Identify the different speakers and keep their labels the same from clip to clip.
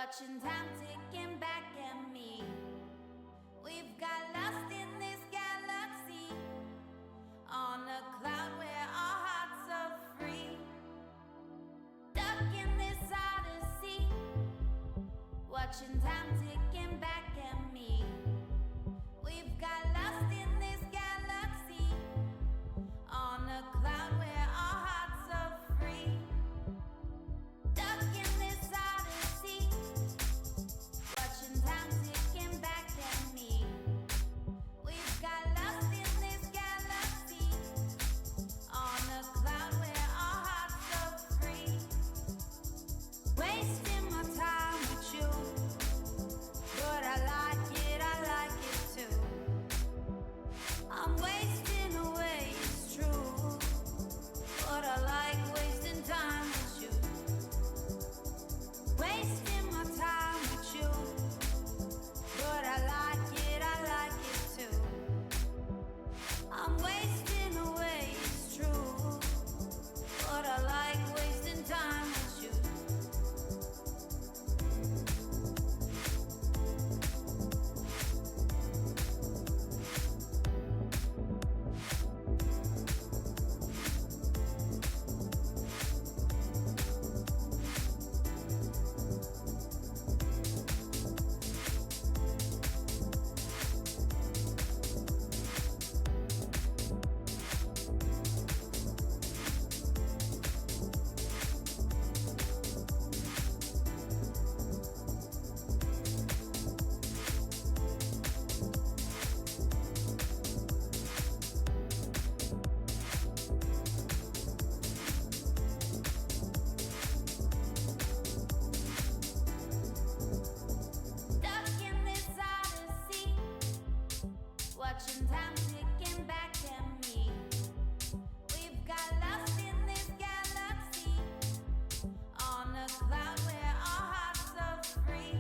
Speaker 1: Watching time ticking back at me. We've got lost in this galaxy, on a cloud where our hearts are free. Stuck in this odyssey, watching time ticking back at me. We've got lost in this galaxy, on a cloud where our hearts are free. Stuck in this odyssey, watching time ticking back at me. We've got lost in this galaxy, on a cloud where our hearts are free. Wasting my time with you, but I like it too. I'm wasting away, it's true, but I like wasting time with you. Wasting my time with you, but I like it too. I'm wasting away, it's true, but I like wasting time with you. Stuck in this odyssey, watching time ticking back at me. We've got lost in this galaxy, on a cloud where our hearts are free.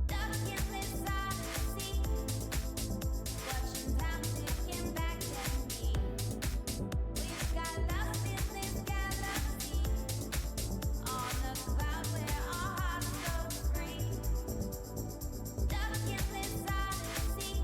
Speaker 1: Stuck in this odyssey, watching time ticking back at me. We've got lost in this galaxy, on a cloud where our hearts are free. Stuck in this odyssey,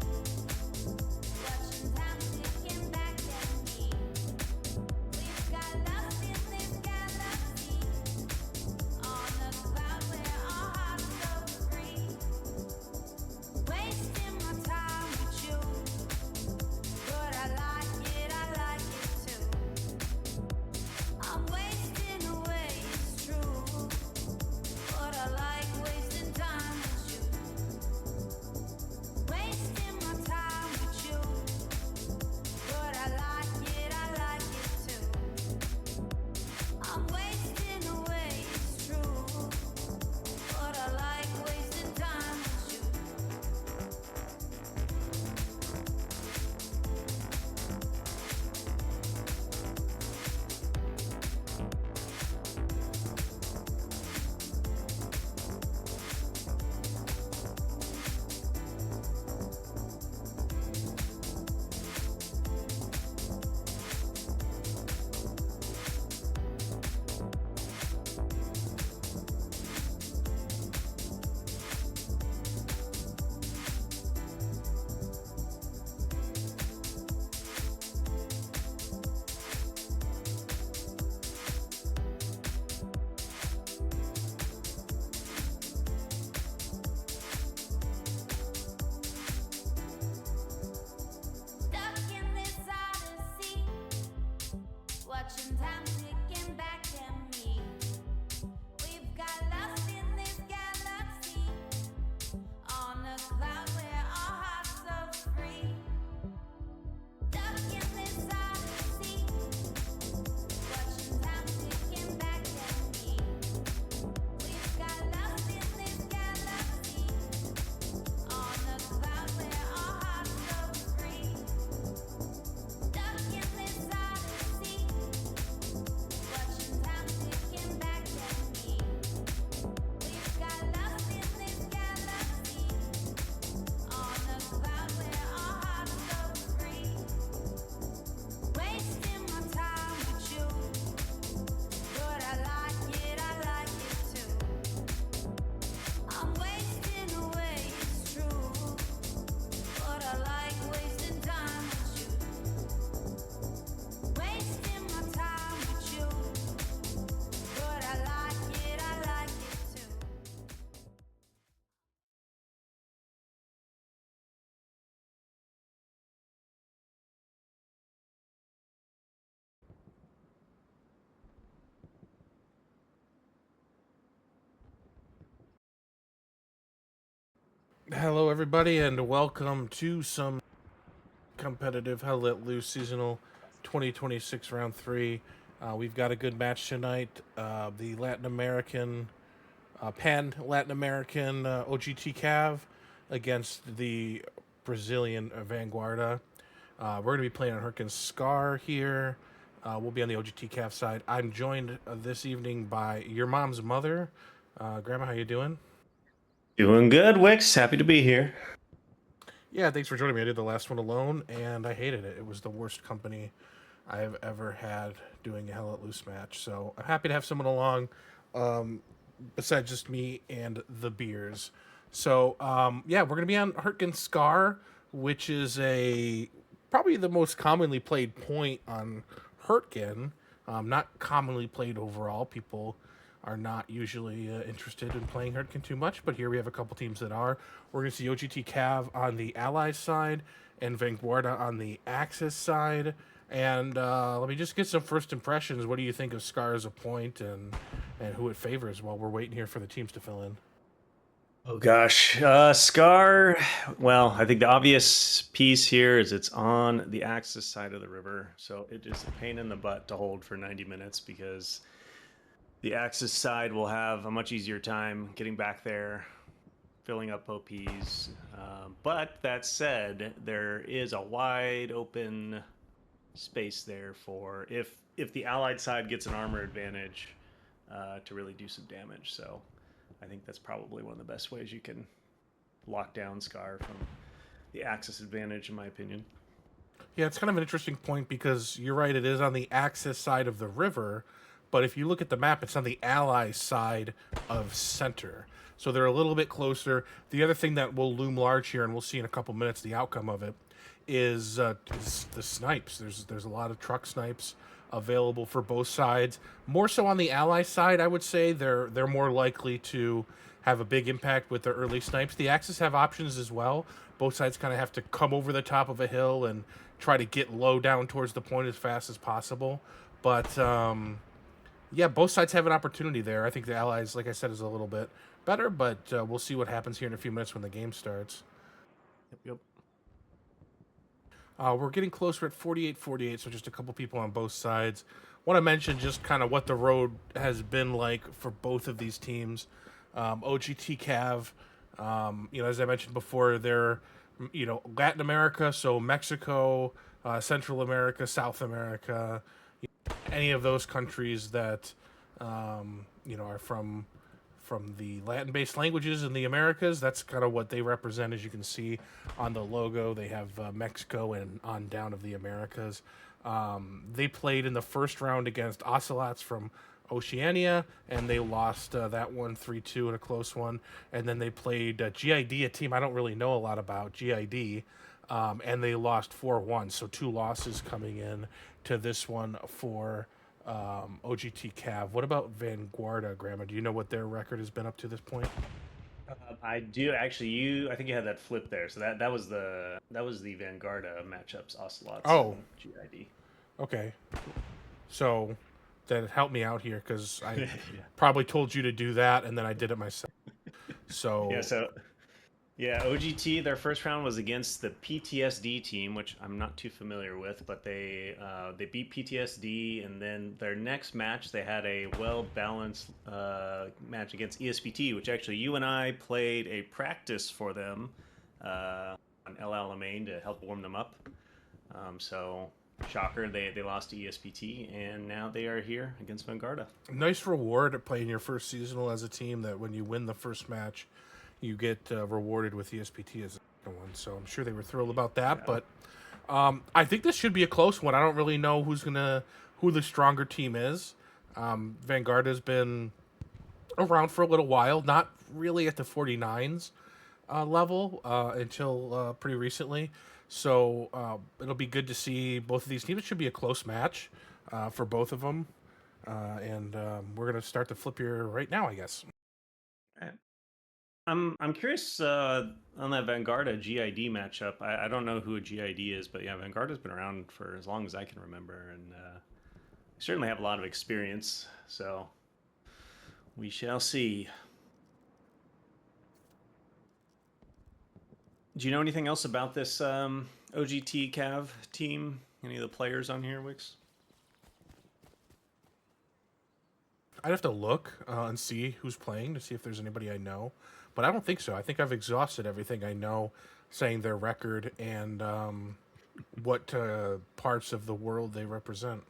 Speaker 2: Hello, everybody, and welcome to some competitive Hell Let Loose Seasonal 2026 Round 3. We've got a good match tonight. The Latin American, Pan Latin American OGT CAV against the Brazilian Vanguarda. We're going to be playing on Hürtgen Scar here. We'll be on the OGT CAV side. I'm joined this evening by your mom's mother. Grandma, how you doing?
Speaker 3: Doing good, Wix. Happy to be here.
Speaker 2: Yeah, thanks for joining me. I did the last one alone, and I hated it. It was the worst company I have ever had doing a Hell Let Loose match. So I'm happy to have someone along, um, besides just me and the beers. So yeah, we're gonna be on Hürtgen Scar, which is a probably the most commonly played point on Hürtgen. Not commonly played overall. People are not usually interested in playing Hurricane too much, but here we have a couple teams that are. We're going to see OGT Cav on the Allies side and Vanguarda on the Axis side. And let me just get some first impressions. What do you think of Scar as a point and who it favors while we're waiting here for the teams to fill in?
Speaker 3: Oh gosh, Scar. Well, I think the obvious piece here is it's on the Axis side of the river, so it is a pain in the butt to hold for 90 minutes because the Axis side will have a much easier time getting back there, filling up OPs. But that said, there is a wide open space there for if the Allied side gets an armor advantage to really do some damage. So I think that's probably one of the best ways you can lock down Scar from the Axis advantage, in my opinion.
Speaker 2: Yeah, it's kind of an interesting point because you're right, it is on the Axis side of the river, but if you look at the map, it's on the Allies side of center. So they're a little bit closer. The other thing that will loom large here, and we'll see in a couple minutes the outcome of it, is the snipes. There's a lot of truck snipes available for both sides. More so on the ally side, I would say they're more likely to have a big impact with their early snipes. The Axis have options as well. Both sides kind of have to come over the top of a hill and try to get low down towards the point as fast as possible. But yeah, both sides have an opportunity there. I think the Allies, like I said, is a little bit better, but we'll see what happens here in a few minutes when the game starts.
Speaker 3: Yep.
Speaker 2: We're getting closer at 48-48, so just a couple people on both sides. Want to mention just kind of what the road has been like for both of these teams. OGT Cav, as I mentioned before, they're, Latin America, so Mexico, Central America, South America, any of those countries that, are from the Latin-based languages in the Americas. That's kind of what they represent, as you can see on the logo. They have Mexico and on down of the Americas. They played in the first round against Ocelots from Oceania, and they lost that one 3-2 in a close one. And then they played GID, a team I don't really know a lot about, GID, and they lost 4-1. So two losses coming in to this one for OGT Cav. What about Vanguarda, Grandma? Do you know what their record has been up to this point?
Speaker 3: I do actually. I think you had that flip there. So that was the Vanguarda matchups, Ocelots
Speaker 2: Oh,
Speaker 3: and GID.
Speaker 2: okay. So then help me out here because I
Speaker 3: Yeah.
Speaker 2: probably told you to do that and then I did it myself.
Speaker 3: Yeah.
Speaker 2: So
Speaker 3: So yeah, OGT, their first round was against the PTSD team, which I'm not too familiar with, but they beat PTSD, and then their next match they had a well balanced match against ESPT, which actually you and I played a practice for them on El Alamein to help warm them up. So shocker, they lost to ESPT, and now they are here against Vanguarda.
Speaker 2: nice reward at playing your first seasonal as a team that when you win the first match, you get rewarded with ESPT as a second one. So I'm sure they were thrilled about that.
Speaker 3: Yeah.
Speaker 2: But I think this should be a close one. I don't really know who the stronger team is. Vanguarda's been around for a little while, not really at the 49s level until pretty recently. So it'll be good to see both of these teams. It should be a close match for both of them. And we're going to start the flip here right now, I guess.
Speaker 3: I'm curious on that Vanguarda GID matchup. I don't know who a GID is, but yeah, Vanguarda's been around for as long as I can remember, and they certainly have a lot of experience. So we shall see. Do you know anything else about this OGT CAV team? Any of the players on here, Wix?
Speaker 2: I'd have to look and see who's playing to see if there's anybody I know, but I don't think so. I think I've exhausted everything I know, saying their record and what parts of the world they represent.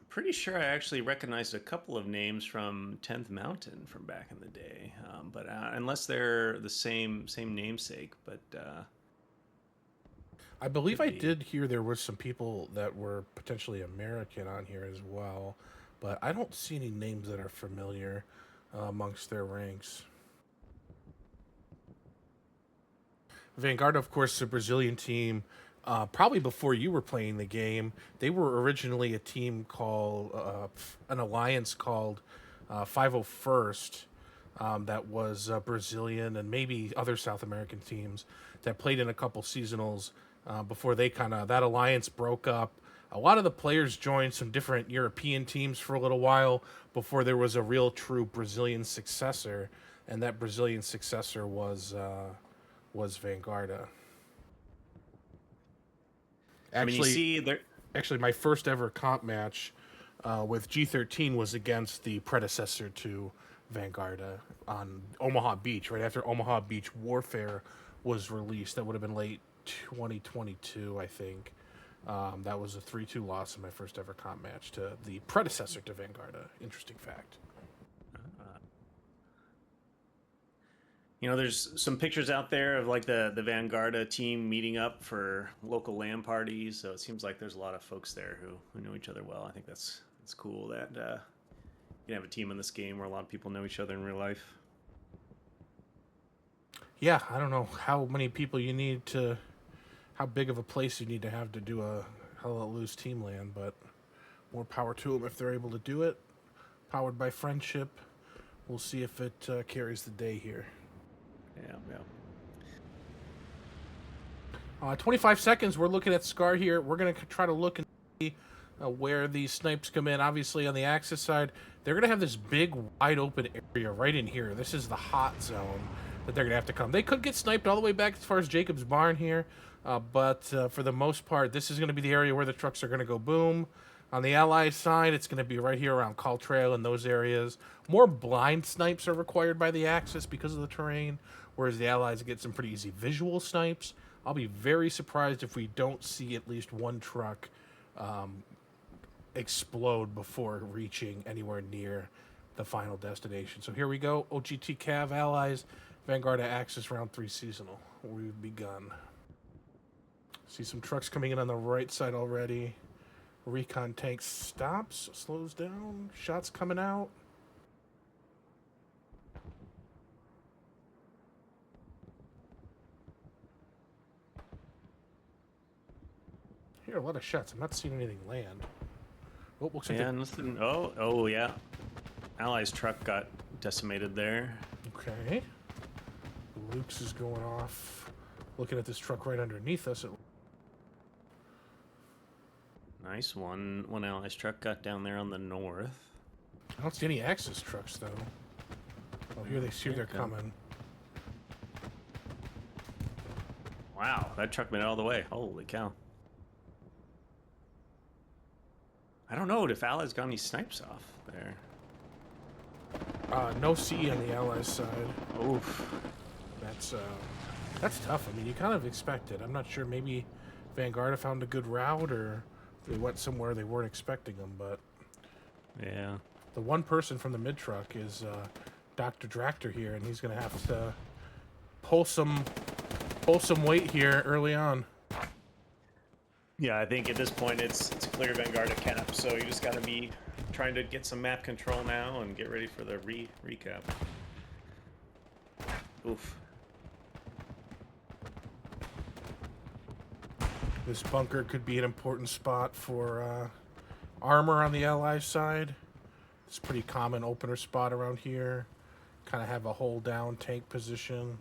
Speaker 3: Pretty sure I actually recognized a couple of names from 10th Mountain from back in the day, but unless they're the same namesake, but
Speaker 2: I believe I did hear there were some people that were potentially American on here as well, but I don't see any names that are familiar amongst their ranks. Vanguarda, of course, a Brazilian team. Probably before you were playing the game, they were originally a team called an alliance called 501st. That was Brazilian and maybe other South American teams that played in a couple seasonals before that alliance broke up. A lot of the players joined some different European teams for a little while before there was a real true Brazilian successor, and that Brazilian successor was Vanguarda. Actually, my first ever comp match with G13 was against the predecessor to Vanguarda on Omaha Beach, right after Omaha Beach Warfare was released. That would have been late 2022, I think. That was a 3-2 loss in my first ever comp match to the predecessor to Vanguarda. Interesting fact.
Speaker 3: You know, there's some pictures out there of like the Vanguarda team meeting up for local LAN parties. So it seems like there's a lot of folks there who know each other well. I think that's cool that you can have a team in this game where a lot of people know each other in real life.
Speaker 2: Yeah, I don't know how many people you need how big of a place you need to have to do a Hell Let Loose team LAN, but more power to them if they're able to do it. Powered by friendship. We'll see if it carries the day here.
Speaker 3: Yeah.
Speaker 2: 25 seconds. We're looking at Scar here. We're going to try to look and see where these snipes come in. Obviously, on the Axis side, they're going to have this big, wide open area right in here. This is the hot zone that they're going to have to come. They could get sniped all the way back as far as Jacob's Barn here, but for the most part, this is going to be the area where the trucks are going to go boom. On the Allied side, it's going to be right here around Call Trail and those areas. More blind snipes are required by the Axis because of the terrain, whereas the Allies get some pretty easy visual snipes. I'll be very surprised if we don't see at least one truck explode before reaching anywhere near the final destination. So here we go. OGT CAV Allies, Vanguarda Axis Round 3 Seasonal. We've begun. See some trucks coming in on the right side already. Recon tank stops, slows down, shots coming out. Here, a lot of shots. I'm not seeing anything land. Oh, looks like
Speaker 3: nothing. Oh, yeah. Allies truck got decimated there.
Speaker 2: Okay. Luke's is going off. Looking at this truck right underneath us.
Speaker 3: Nice one. One Allies truck got down there on the north.
Speaker 2: I don't see any Axis trucks though. Oh, here they see they're coming.
Speaker 3: Wow, that truck made it all the way. Holy cow. I don't know if Allies got any snipes off there.
Speaker 2: No C on the Allies side.
Speaker 3: Oof.
Speaker 2: That's tough. I mean, you kind of expect it. I'm not sure. Maybe Vanguarda found a good route, or they went somewhere they weren't expecting them. But
Speaker 3: yeah,
Speaker 2: the one person from the mid truck is Dr. Dractor here, and he's going to have to pull some weight here early on.
Speaker 3: Yeah, I think at this point it's a clear Vanguarda cap, so you just got to be trying to get some map control now and get ready for the recap. Oof.
Speaker 2: This bunker could be an important spot for armor on the Allies side. It's a pretty common opener spot around here. Kind of have a hold down tank position.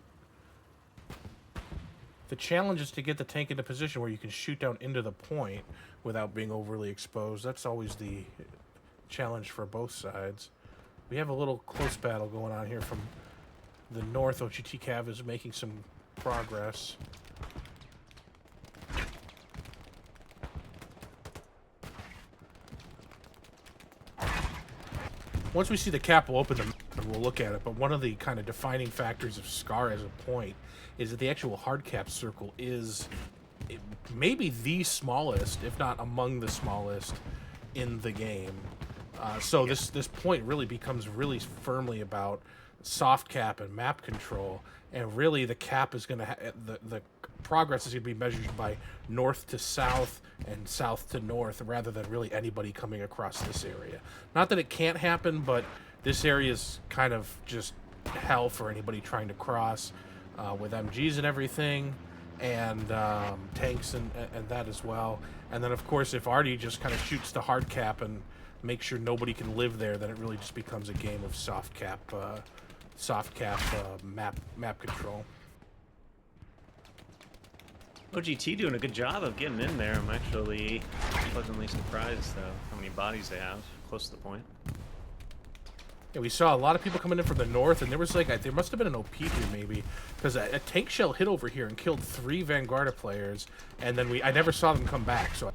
Speaker 2: The challenge is to get the tank into position where you can shoot down into the point without being overly exposed. That's always the challenge for both sides. We have a little close battle going on here from the north. OGT CAV is making some progress. Once we see the cap, we'll open the map and we'll look at it. But one of the kind of defining factors of Scar as a point is that the actual hard cap circle is maybe the smallest, if not among the smallest, in the game. So this point really becomes really firmly about soft cap and map control, and really the cap is going to the progress is going to be measured by north to south and south to north, rather than really anybody coming across this area. Not that it can't happen, but this area is kind of just hell for anybody trying to cross with MGs and everything, and tanks and that as well. And then of course, if Artie just kind of shoots the hard cap and make sure nobody can live there, then it really just becomes a game of soft cap map control.
Speaker 3: OGT doing a good job of getting in there. I'm actually pleasantly surprised, though, how many bodies they have close to the point.
Speaker 2: Yeah, we saw a lot of people coming in from the north, and there was like there must have been an OP here maybe, because a tank shell hit over here and killed 3 Vanguarda players, and then I never saw them come back. So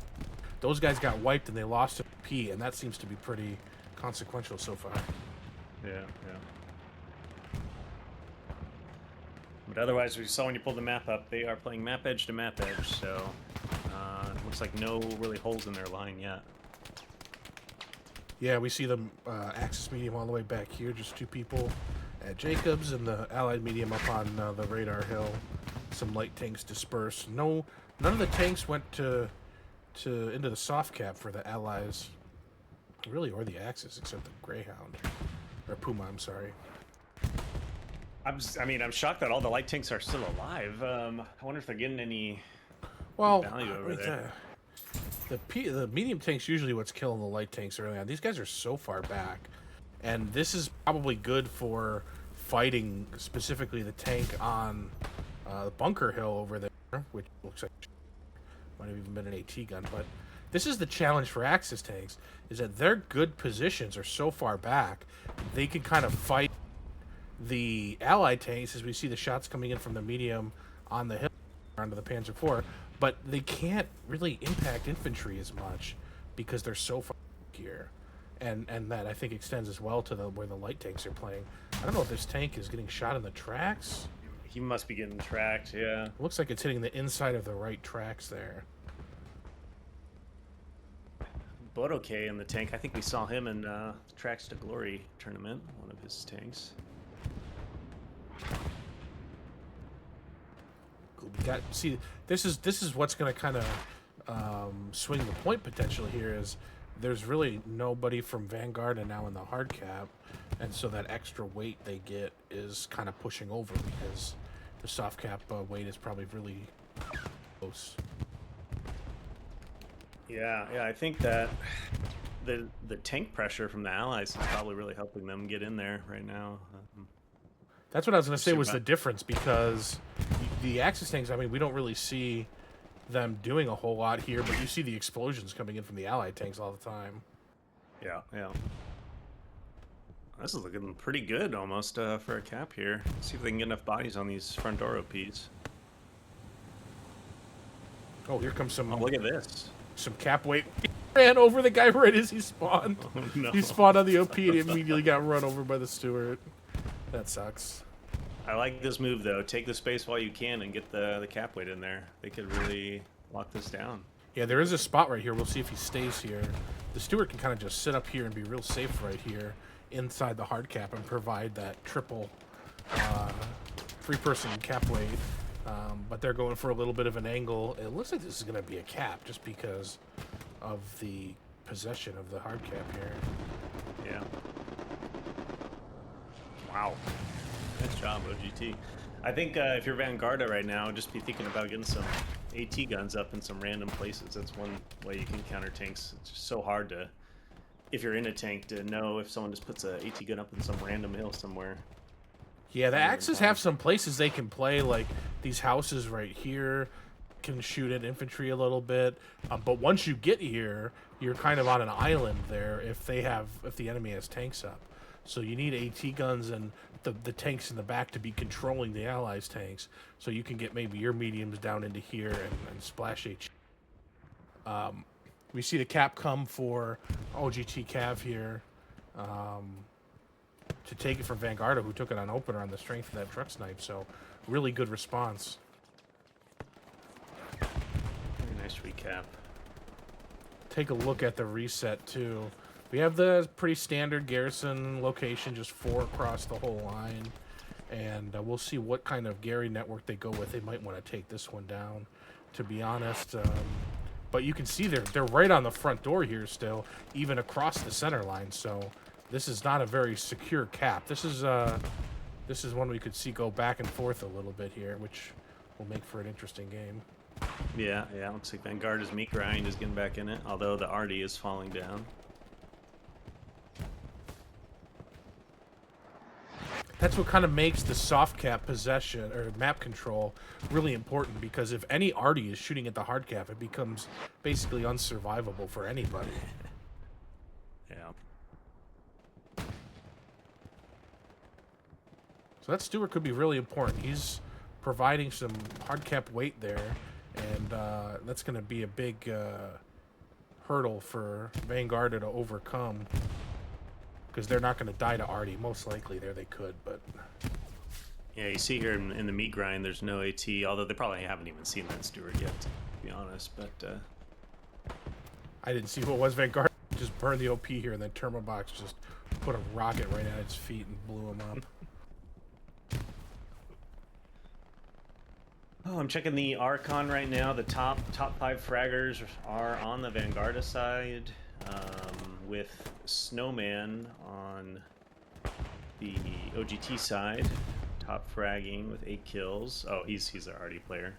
Speaker 2: those guys got wiped and they lost an OP, and that seems to be pretty consequential so far.
Speaker 3: Yeah. But otherwise, we saw when you pulled the map up, they are playing map edge to map edge, so looks like no really holes in their line yet.
Speaker 2: Yeah, we see them Axis medium all the way back here, just 2 people at Jacobs, and the Allied medium up on the radar hill. Some light tanks dispersed. None of the tanks went into the soft cap for the Allies, really, or the Axis, except the Greyhound or Puma. I'm sorry.
Speaker 3: I'm shocked that all the light tanks are still alive. I wonder if they're getting any value over there.
Speaker 2: The medium tank's usually what's killing the light tanks early on. These guys are so far back, and this is probably good for fighting specifically the tank on the bunker hill over there, which looks like might have even been an AT gun. But this is the challenge for Axis tanks, is that their good positions are so far back, they can kind of fight the Allied tanks as we see the shots coming in from the medium on the hill onto the Panzer IV, but they can't really impact infantry as much because they're so far here, and that I think extends as well to where the light tanks are playing. I don't know if this tank is getting shot in the tracks.
Speaker 3: He must be getting tracked, yeah.
Speaker 2: It looks like it's hitting the inside of the right tracks there.
Speaker 3: Bodoke in the tank. I think we saw him in the Tracks to Glory tournament, one of his tanks.
Speaker 2: See, this is what's going to kind of swing the point potential here, is there's really nobody from Vanguarda now in the hard cap, and so that extra weight they get is kind of pushing over because the soft cap weight is probably really close.
Speaker 3: Yeah, I think that the tank pressure from the Allies is probably really helping them get in there right now.
Speaker 2: That's what I was going to say was the difference, because the Axis tanks, I mean, we don't really see them doing a whole lot here, but you see the explosions coming in from the Allied tanks all the time.
Speaker 3: Yeah. This is looking pretty good almost for a cap here. Let's see if they can get enough bodies on these front door OPs.
Speaker 2: Oh, here comes some...
Speaker 3: Oh, look at this.
Speaker 2: Some cap weight. He ran over the guy right as he spawned.
Speaker 3: Oh, no.
Speaker 2: He spawned on the OP and immediately got run over by the Stewart. That sucks.
Speaker 3: I like this move, though. Take the space while you can and get the cap weight in there. They could really lock this down.
Speaker 2: Yeah, there is a spot right here. We'll see if he stays here. The Stewart can kind of just sit up here and be real safe right here inside the hard cap and provide that triple 3-person cap weight. But they're going for a little bit of an angle. It looks like this is going to be a cap just because of the possession of the hard cap here.
Speaker 3: Yeah. Wow. Nice job, OGT. I think if you're Vanguarda right now, just be thinking about getting some AT guns up in some random places. That's one way you can counter tanks. It's just so hard to, if you're in a tank, to know if someone just puts a AT gun up in some random hill somewhere.
Speaker 2: Yeah, the Axis have some places they can play, like these houses right here can shoot at infantry a little bit. But once you get here, you're kind of on an island there if the enemy has tanks up. So you need AT guns and the tanks in the back to be controlling the Allies' tanks, so you can get maybe your mediums down into here and splash HE. We see the cap come for OGT CAV here to take it from Vanguarda, who took it on opener on the strength of that truck snipe. So really good response.
Speaker 3: Very nice recap.
Speaker 2: Take a look at the reset too. We have the pretty standard garrison location, just 4 across the whole line. And we'll see what kind of Gary network they go with. They might want to take this one down, to be honest. But you can see they're right on the front door here still, even across the center line. So this is not a very secure cap. This is one we could see go back and forth a little bit here, which will make for an interesting game.
Speaker 3: Yeah, looks like Vanguarda's meat grind is getting back in it, although the RD is falling down.
Speaker 2: That's what kind of makes the soft cap possession or map control really important, because if any arty is shooting at the hard cap, it becomes basically unsurvivable for anybody.
Speaker 3: Yeah.
Speaker 2: So that Stewart could be really important. He's providing some hard cap weight there, and that's going to be a big hurdle for Vanguarda to overcome. Because they're not going to die to Artie. Most likely there they could, but...
Speaker 3: Yeah, you see here in the meat grind, there's no AT, although they probably haven't even seen that Stewart yet, to be honest, but...
Speaker 2: I didn't see what was Vanguard. Just burned the OP here, and then Thermobox just put a rocket right at its feet and blew him up.
Speaker 3: Oh, I'm checking the Archon right now. The top 5 fraggers are on the Vanguarda side. With Snowman on the OGT side, top fragging with 8 kills. Oh, he's an arty player.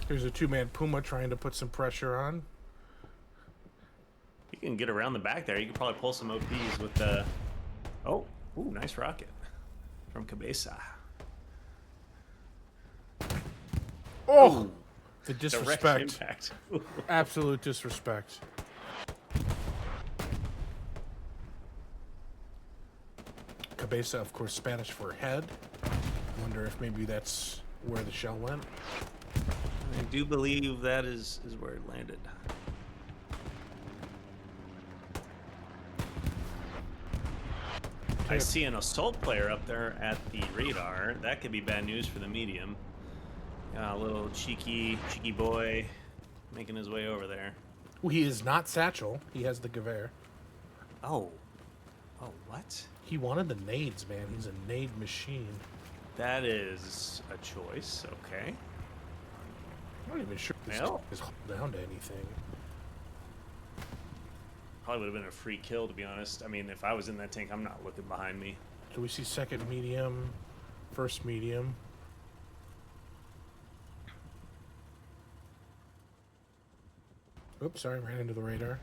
Speaker 2: Here's a 2-man Puma trying to put some pressure on.
Speaker 3: You can get around the back there. You can probably pull some OPs with the... Oh, ooh, nice rocket from Cabeza.
Speaker 2: Oh! The
Speaker 3: Direct
Speaker 2: disrespect.
Speaker 3: impact.
Speaker 2: Absolute disrespect. Cabeza, of course, Spanish for head. Wonder if maybe that's where the shell went.
Speaker 3: I do believe that is where it landed. I see an assault player up there at the radar. That could be bad news for the medium. A little cheeky boy making his way over there.
Speaker 2: Well, he is not Satchel. He has the Gewehr.
Speaker 3: Oh, what?
Speaker 2: He wanted the nades, man. He's a nade machine.
Speaker 3: That is a choice. Okay.
Speaker 2: I'm not even sure if this
Speaker 3: Well,
Speaker 2: is down to anything.
Speaker 3: probably would have been a free kill, to be honest. I mean, if I was in that tank, I'm not looking behind me.
Speaker 2: So we see second medium, first medium. Oops, sorry, ran into the radar.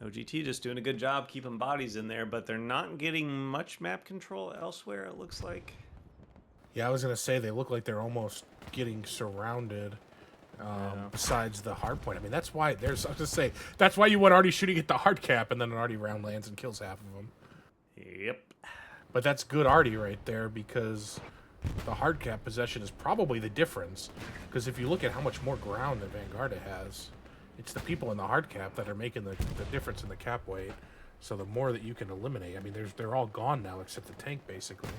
Speaker 3: OGT just doing a good job keeping bodies in there, but they're not getting much map control elsewhere, it looks like.
Speaker 2: Yeah, I was going to say they look like they're almost getting surrounded. Besides the hard point. I mean, that's why there's, I was going to say, that's why you want Artie shooting at the hard cap and then an Artie round lands and kills half of them.
Speaker 3: Yep.
Speaker 2: But that's good Artie right there, because the hard cap possession is probably the difference. Because if you look at how much more ground that Vanguarda has, it's the people in the hard cap that are making the difference in the cap weight. So the more that you can eliminate, I mean, they're all gone now except the tank, basically.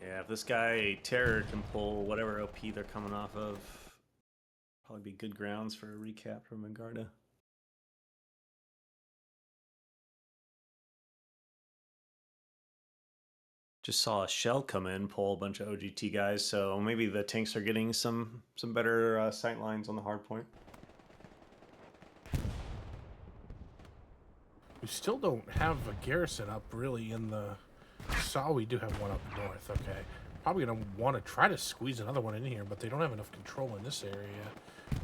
Speaker 3: Yeah, if this guy Terror can pull whatever OP they're coming off of, probably be good grounds for a recap from Vanguarda. Just saw a shell come in, pull a bunch of OGT guys, so maybe the tanks are getting some better sight lines on the hard point.
Speaker 2: We still don't have a garrison up really in the... Saw we do have one up north, okay. Probably going to want to try to squeeze another one in here, but they don't have enough control in this area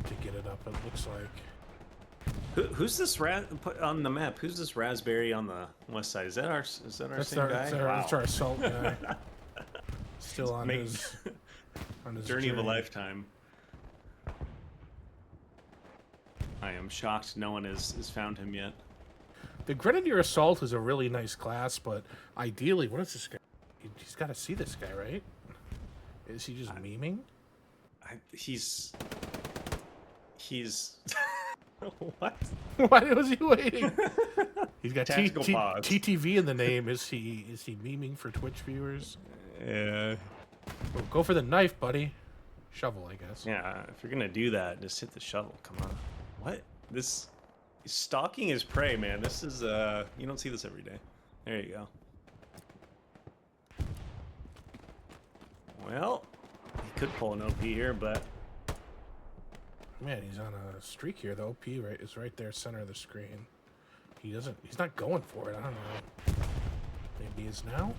Speaker 2: to get it up, it looks like.
Speaker 3: Who's this put on the map? Who's this raspberry on the west side? Is that our same guy?
Speaker 2: That's our assault guy. Still on his
Speaker 3: journey of a lifetime. I am shocked no one has found him yet.
Speaker 2: The Grenadier Assault is a really nice class, but ideally, what is this guy? He's got to see this guy, right? Is he just memeing?
Speaker 3: He's what?
Speaker 2: Why was he waiting? He's got
Speaker 3: Tactical pause.
Speaker 2: TTV in the name. Is he memeing for Twitch viewers?
Speaker 3: Yeah.
Speaker 2: Well, go for the knife, buddy. Shovel, I guess.
Speaker 3: Yeah, if you're gonna do that, just hit the shovel. Come on. What? This stalking his prey, man. This is you don't see this every day. There you go. Well, he could pull an OP here, but
Speaker 2: Man, he's on a streak here. The OP is right there, center of the screen. He's not going for it. I don't know. Maybe he is now.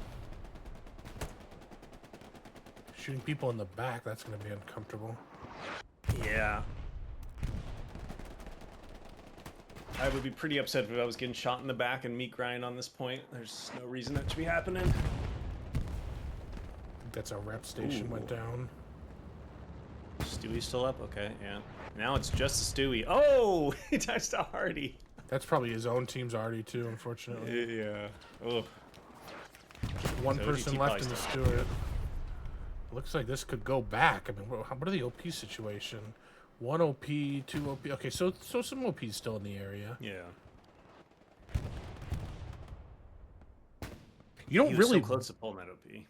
Speaker 2: Shooting people in the back, that's going to be uncomfortable.
Speaker 3: yeah. I would be pretty upset if I was getting shot in the back and meat grind on this point. There's no reason that should be happening.
Speaker 2: I think that's our rep station went down.
Speaker 3: Stewie's still up? Okay, yeah. Now it's just a Stewie. Oh! He touched a Hardy.
Speaker 2: That's probably his own team's already too, unfortunately.
Speaker 3: Yeah. Oh.
Speaker 2: One
Speaker 3: So
Speaker 2: person
Speaker 3: OGT
Speaker 2: left in the
Speaker 3: probably
Speaker 2: Stewart. Looks like this could go back. I mean, what are the OP situation? 1 OP, 2 OP. Okay, so some OP's still in the area.
Speaker 3: Yeah.
Speaker 2: You don't
Speaker 3: He was
Speaker 2: really
Speaker 3: so close to pulling that OP.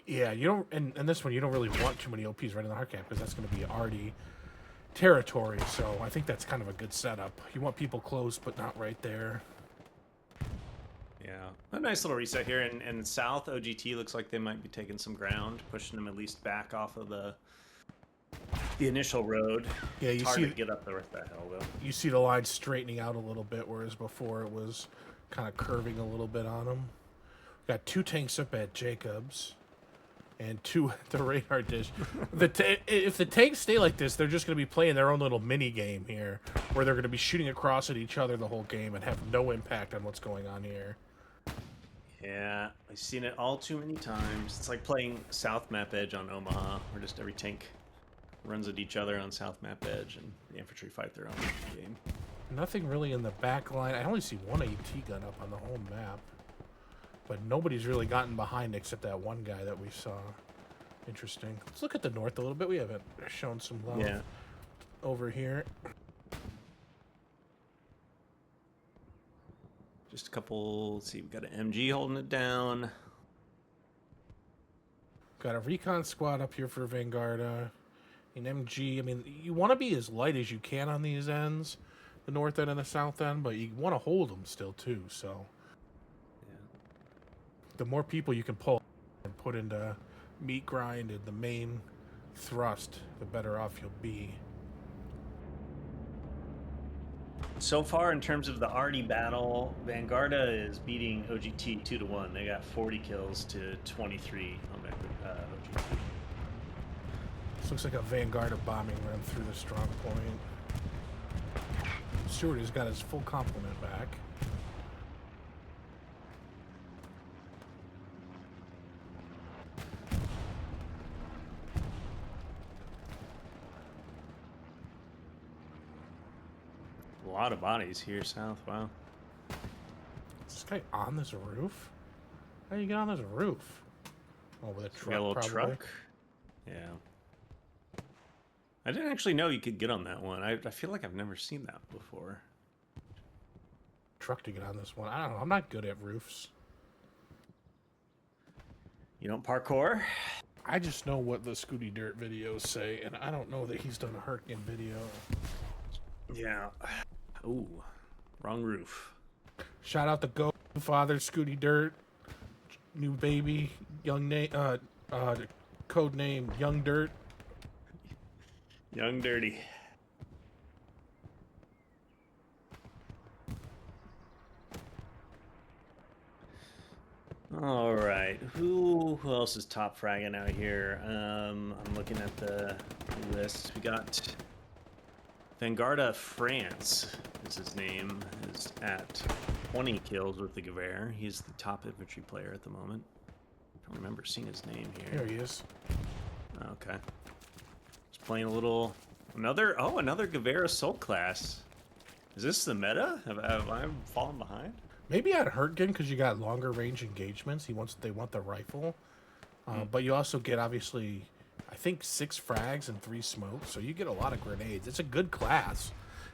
Speaker 2: Yeah, you don't, and this one you don't really want too many OPs right in the hard cap because that's going to be already territory. So I think that's kind of a good setup. You want people close, but not right there.
Speaker 3: Yeah, a nice little reset here. And South OGT looks like they might be taking some ground, pushing them at least back off of the initial road.
Speaker 2: Yeah, you
Speaker 3: It's hard
Speaker 2: see,
Speaker 3: to get up there with that hill though.
Speaker 2: you see the line straightening out a little bit, whereas before it was kind of curving a little bit on them. Got 2 tanks up at Jacobs. And 2 at the radar dish. If the tanks stay like this, they're just going to be playing their own little mini game here, where they're going to be shooting across at each other the whole game and have no impact on what's going on here.
Speaker 3: Yeah, I've seen it all too many times. It's like playing South Map Edge on Omaha, where just every tank runs at each other on South Map Edge, and the infantry fight their own game.
Speaker 2: Nothing really in the back line. I only see 1 AT gun up on the whole map. But nobody's really gotten behind except that one guy that we saw. Interesting. Let's look at the north a little bit. We haven't shown some love over here.
Speaker 3: Just a couple, let's see, we've got an MG holding it down.
Speaker 2: Got a recon squad up here for Vanguarda. An MG, I mean, you want to be as light as you can on these ends, the north end and the south end, but you want to hold them still too, so. The more people you can pull and put into meat grind and the main thrust, the better off you'll be.
Speaker 3: So far, in terms of the arty battle, Vanguarda is beating OGT 2-1. They got 40 kills to 23 on OGT.
Speaker 2: This looks like a Vanguarda bombing run through the strong point. Stewart has got his full complement back.
Speaker 3: A lot of bodies here south. Wow.
Speaker 2: Is this guy on this roof? How do you get on this roof? Oh, with a truck,
Speaker 3: Got a little
Speaker 2: probably.
Speaker 3: truck. Yeah. I didn't actually know you could get on that one. I feel like I've never seen that before.
Speaker 2: Truck to get on this one. I don't know. I'm not good at roofs.
Speaker 3: You don't parkour?
Speaker 2: I just know what the Scooty Dirt videos say, and I don't know that he's done a Hürtgen video.
Speaker 3: Yeah. Ooh, wrong roof.
Speaker 2: Shout out to Go Father Scooty Dirt, new baby, young name, code name Young Dirt.
Speaker 3: Young Dirty. All right, who else is top fragging out here? I'm looking at the list. We got Vanguarda France is his name, is at 20 kills with the Gewehr. He's the top infantry player at the moment. I don't remember seeing his name here.
Speaker 2: Here he is.
Speaker 3: Okay. He's playing a little... Another Gewehr Assault class. Is this the meta? Have I fallen behind?
Speaker 2: Maybe on Hürtgen because you got longer range engagements. They want the rifle, but you also get obviously, I think 6 frags and 3 smokes, so you get a lot of grenades. It's a good class.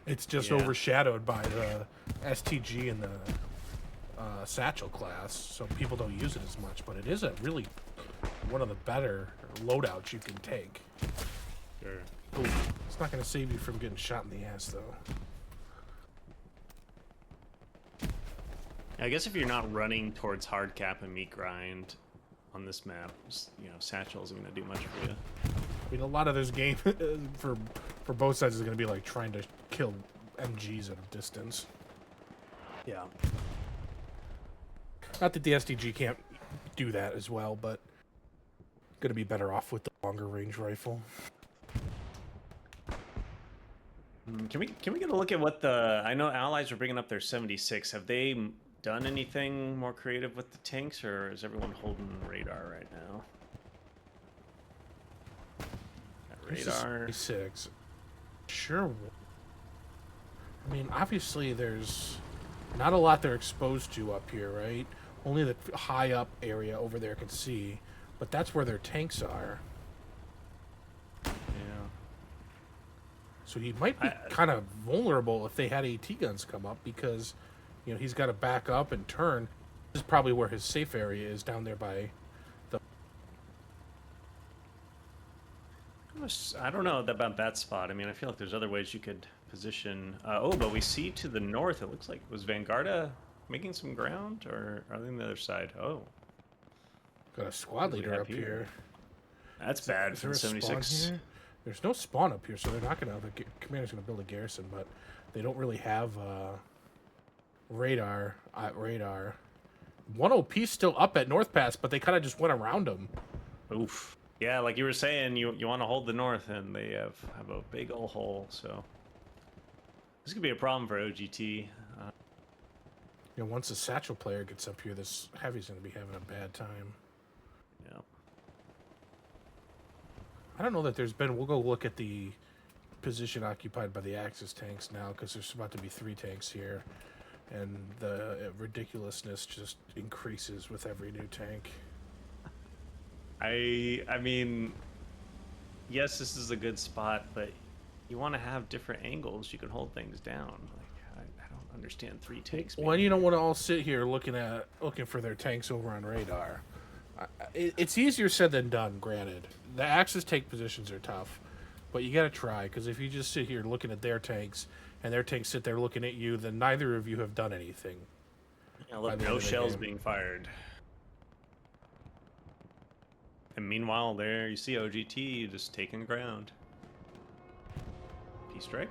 Speaker 2: It's just overshadowed by the STG and the satchel class, so people don't use it as much. But it is a really one of the better loadouts you can take.
Speaker 3: Sure.
Speaker 2: Ooh, it's not going to save you from getting shot in the ass, though.
Speaker 3: I guess if you're not running towards hard cap and meat grind on this map, satchel isn't going to do much for you.
Speaker 2: I mean, a lot of this game for both sides is going to be like trying to kill MGs at a distance.
Speaker 3: Yeah.
Speaker 2: Not that the STG can't do that as well, but going to be better off with the longer range rifle.
Speaker 3: Can we get a look at what I know Allies are bringing up their 76. Have they done anything more creative with the tanks, or is everyone holding radar right now? Radar.
Speaker 2: 6. Sure. I mean, obviously there's not a lot they're exposed to up here, right? Only the high up area over there can see, but that's where their tanks are.
Speaker 3: Yeah.
Speaker 2: So he might be kind of vulnerable if they had AT guns come up, because, he's got to back up and turn. This is probably where his safe area is, down there by the...
Speaker 3: I don't know about that spot. I mean, I feel like there's other ways you could position. But we see to the north, it looks like, was Vanguarda making some ground, or are they on the other side? Oh.
Speaker 2: Got a squad leader up here.
Speaker 3: That's bad for 76.
Speaker 2: There's no spawn up here, so they're not going to... The commander's going to build a garrison, but they don't really have radar. One OP's still up at North Pass, but they kind of just went around them.
Speaker 3: Oof. Yeah, like you were saying, you want to hold the north, and they have a big old hole, so... This could be a problem for OGT.
Speaker 2: Once a satchel player gets up here, this heavy's going to be having a bad time.
Speaker 3: Yeah.
Speaker 2: I don't know that there's been... We'll go look at the position occupied by the Axis tanks now, because there's about to be 3 tanks here, and the ridiculousness just increases with every new tank.
Speaker 3: I mean, yes, this is a good spot, but you want to have different angles you can hold things down. Like, I don't understand 3 tanks.
Speaker 2: Well, you don't want to all sit here looking for their tanks over on radar. It's easier said than done, granted. The Axis tank positions are tough, but you got to try, because if you just sit here looking at their tanks and their tanks sit there looking at you, then neither of you have done anything.
Speaker 3: Yeah, look, no shells being fired. And meanwhile, there you see OGT just taking ground. P-strike.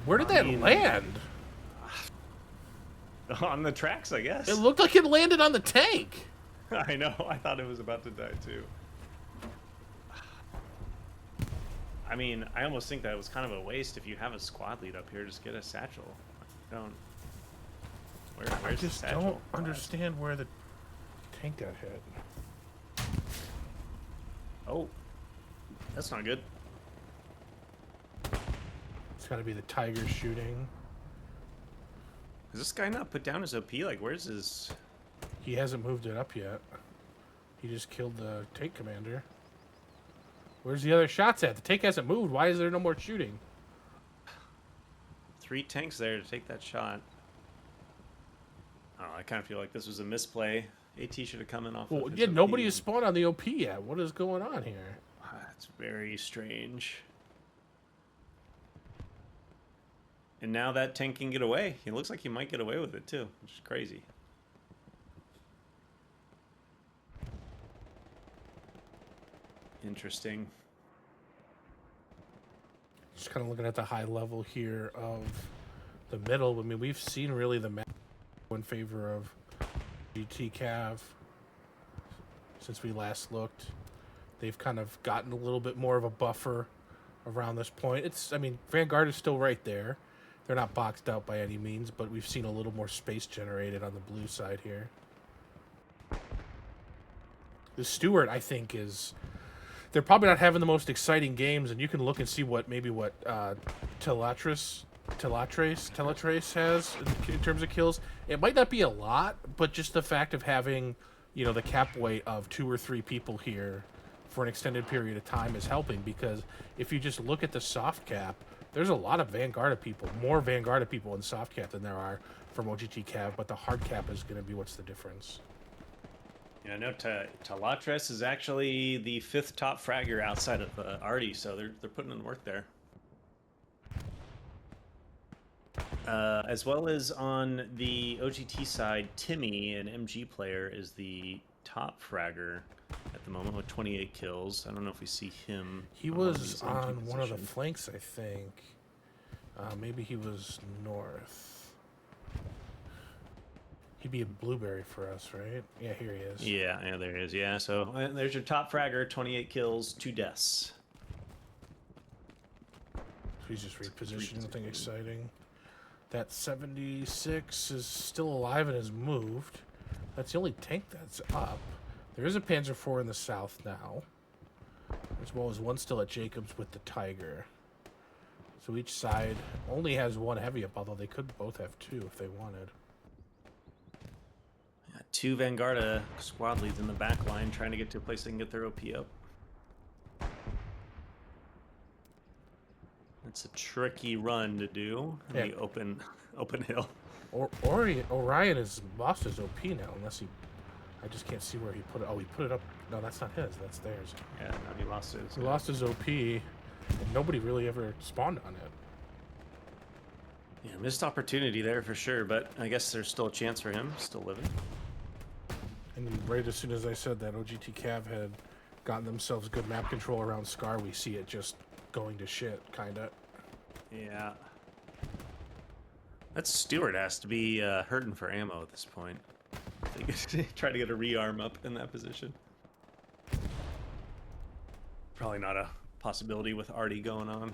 Speaker 2: Where did that land?
Speaker 3: On the tracks, I guess.
Speaker 2: It looked like it landed on the tank.
Speaker 3: I know. I thought it was about to die too. I mean, I almost think that was kind of a waste. If you have a squad lead up here, just get a satchel.
Speaker 2: I just don't understand where the tank got hit.
Speaker 3: Oh, that's not good.
Speaker 2: It's got to be the Tiger shooting.
Speaker 3: Is this guy not put down his OP? Like, where's his...
Speaker 2: He hasn't moved it up yet. He just killed the tank commander. Where's the other shots at? The tank hasn't moved. Why is there no more shooting?
Speaker 3: 3 tanks there to take that shot. I kind of feel like this was a misplay. AT should have come in off.
Speaker 2: Well, yeah, nobody has spawned on the OP yet. What is going on here?
Speaker 3: That's very strange. And now that tank can get away. He looks like he might get away with it too, which is crazy. Interesting.
Speaker 2: Just kind of looking at the high level here of the middle. I mean, we've seen really the map in favor of GT CAV since we last looked. They've kind of gotten a little bit more of a buffer around this point. I mean, Vanguard is still right there. They're not boxed out by any means, but we've seen a little more space generated on the blue side here. The Stewart, I think, is they're probably not having the most exciting games, and you can look and see what Telatris has in terms of kills. It might not be a lot, but just the fact of having, the cap weight of 2 or 3 people here for an extended period of time is helping, because if you just look at the soft cap, there's a lot of Vanguarda people, more Vanguarda people in soft cap than there are from OGT CAV, but the hard cap is going to be what's the difference.
Speaker 3: Yeah, I know Telatris is actually the 5th top fragger outside of Artie, so they're putting in work there. As well as on the OGT side, Timmy, an MG player, is the top fragger at the moment with 28 kills. I don't know if we see him.
Speaker 2: He was on one of the flanks, I think. Maybe he was north. He'd be a blueberry for us, right? Yeah, here he is.
Speaker 3: Yeah, there he is. Yeah, so there's your top fragger, 28 kills, 2 deaths.
Speaker 2: So he's just repositioning, nothing exciting. That 76 is still alive and has moved. That's the only tank that's up. There is a Panzer IV in the south now, as well as one still at Jacobs with the Tiger. So each side only has 1 heavy up, although they could both have 2 if they wanted.
Speaker 3: 2 Vanguarda squad leads in the back line trying to get to a place they can get their OP up. It's a tricky run to do in the open hill.
Speaker 2: Orion has lost his OP now, unless he... I just can't see where he put it. Oh, he put it up. No, that's not his. That's theirs.
Speaker 3: Yeah, no, he lost his.
Speaker 2: He lost his OP, and nobody really ever spawned on it.
Speaker 3: Yeah, missed opportunity there for sure, but I guess there's still a chance for him. Still living.
Speaker 2: And right as soon as I said that OGT CAV had gotten themselves good map control around Scar, we see it just going to shit, kinda.
Speaker 3: Yeah. That Stewart has to be hurting for ammo at this point. Try to get a rearm up in that position. Probably not a possibility with Artie going on.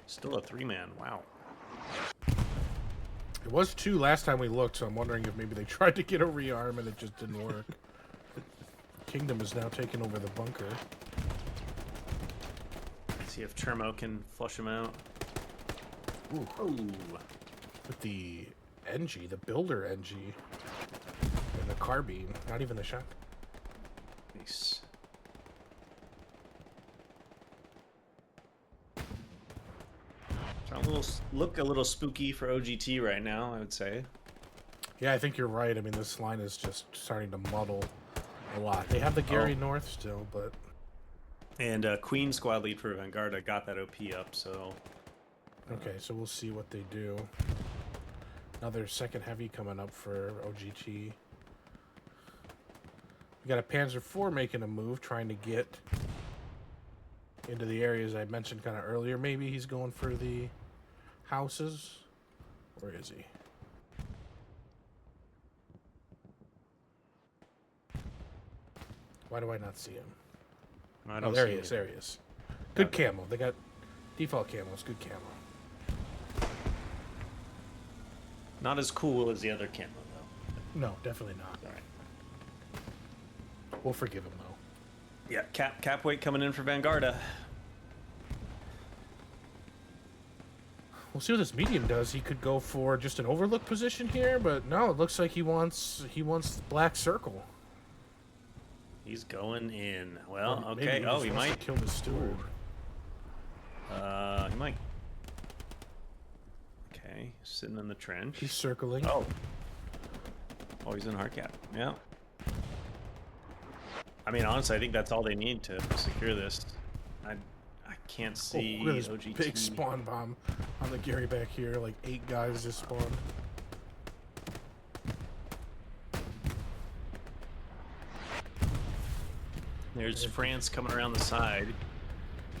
Speaker 3: Still a 3-man, wow.
Speaker 2: It was 2 last time we looked, so I'm wondering if maybe they tried to get a rearm and it just didn't work. Kingdom is now taking over the bunker.
Speaker 3: See if Termo can flush him out.
Speaker 2: Ooh. Ooh. With the NG, the builder NG, and the carbine, not even the shot.
Speaker 3: Nice. Look a little spooky for OGT right now, I would say.
Speaker 2: Yeah, I think you're right. I mean, this line is just starting to muddle a lot. They have the Gary North still, but...
Speaker 3: And Queen squad lead for Vanguarda got that OP up, so...
Speaker 2: Okay, so we'll see what they do. Another second heavy coming up for OGT. We got a Panzer IV making a move, trying to get into the areas I mentioned kind of earlier. Maybe he's going for the houses. Where is he? Why do I not see him? Oh, there he is. There he is. Good camo. They got default camos. Good camo.
Speaker 3: Not as cool as the other camo, though.
Speaker 2: No, definitely not.
Speaker 3: All right.
Speaker 2: We'll forgive him, though.
Speaker 3: Yeah, cap weight coming in for Vanguarda.
Speaker 2: We'll see what this medium does. He could go for just an overlook position here, but no, it looks like he wants black circle.
Speaker 3: He's going in. Well, okay.
Speaker 2: He
Speaker 3: he might
Speaker 2: kill the steward.
Speaker 3: He might. Okay, sitting in the trench.
Speaker 2: He's circling.
Speaker 3: Oh, he's in hard cap. Yeah. I mean, honestly, I think that's all they need to secure this. I can't see OGT.
Speaker 2: Big spawn bomb on the Gary back here. Like 8 guys just spawned.
Speaker 3: There's France coming around the side.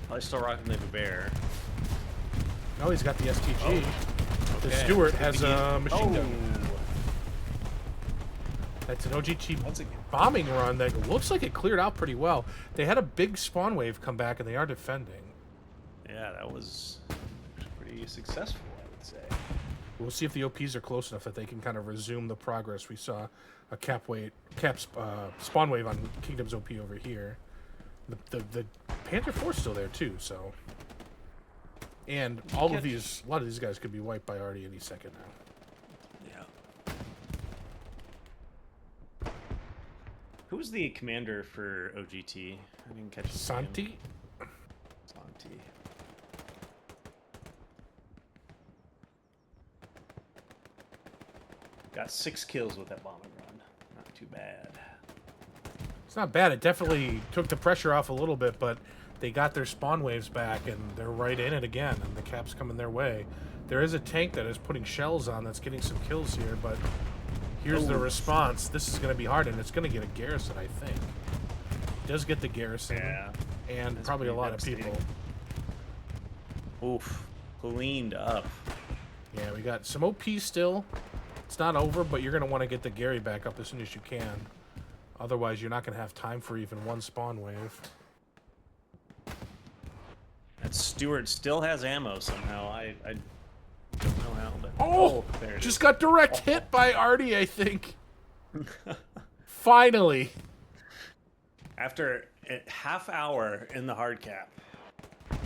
Speaker 3: Probably still rocking the bear.
Speaker 2: Oh, he's got the STG.
Speaker 3: Okay.
Speaker 2: The Stewart has a machine gun. That's an OGT bombing run that looks like it cleared out pretty well. They had a big spawn wave come back, and they are defending.
Speaker 3: Yeah, that was pretty successful, I would say.
Speaker 2: We'll see if the OPs are close enough that they can kind of resume the progress. We saw a spawn wave on Kingdom's OP over here. The Panther Force still there too, so. And a lot of these guys could be wiped by Artie any second now.
Speaker 3: Yeah. Who's the commander for OGT? I didn't catch his name.
Speaker 2: Santi?
Speaker 3: Santi. Got 6 kills with that bombing run. Not too bad.
Speaker 2: It's not bad. It definitely took the pressure off a little bit, but they got their spawn waves back, and they're right in it again, and the cap's coming their way. There is a tank that is putting shells on that's getting some kills here, but here's the response. This is going to be hard, and it's going to get a garrison, I think. It does get the garrison, and that's probably a lot of people.
Speaker 3: Oof. Cleaned up.
Speaker 2: Yeah, we got some OP still. It's not over, but you're going to want to get the Gary back up as soon as you can. Otherwise, you're not going to have time for even one spawn wave.
Speaker 3: That Stewart still has ammo somehow. I don't know how, but...
Speaker 2: Oh!
Speaker 3: There it
Speaker 2: just
Speaker 3: is.
Speaker 2: got direct hit by Artie, I think. Finally.
Speaker 3: After a half hour in the hard cap. It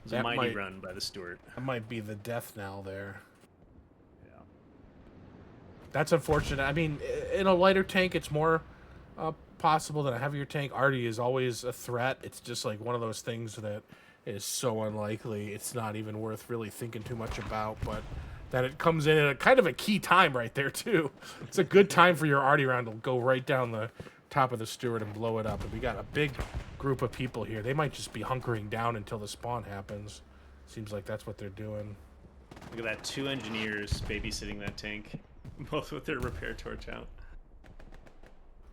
Speaker 3: was a mighty run by the Stewart.
Speaker 2: That might be the death knell there.
Speaker 3: Yeah.
Speaker 2: That's unfortunate. I mean, in a lighter tank, it's more possible than a heavier tank. Artie is always a threat. It's just like one of those things that is so unlikely. It's not even worth really thinking too much about, but that it comes in at a kind of a key time right there, too. It's a good time for your Artie round to go right down the top of the Stewart and blow it up. And we got a big group of people here. They might just be hunkering down until the spawn happens. Seems like that's what they're doing.
Speaker 3: Look at that, 2 engineers babysitting that tank, both with their repair torch out.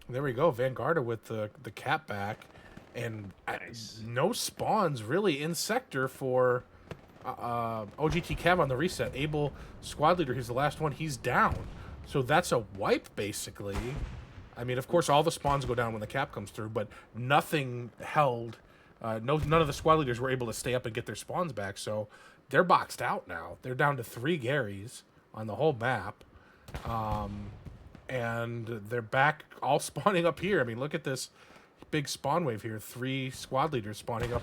Speaker 2: There we go, Vanguarda with the cap back, and
Speaker 3: nice.
Speaker 2: No spawns really in sector for OGT CAV on the reset. Able squad leader, he's the last one, he's down. So that's a wipe, basically. I mean, of course, all the spawns go down when the cap comes through, but nothing held. None of the squad leaders were able to stay up and get their spawns back, so they're boxed out now. They're down to 3 Garys on the whole map. And they're back all spawning up here. I mean, look at this big spawn wave here. 3 squad leaders spawning up.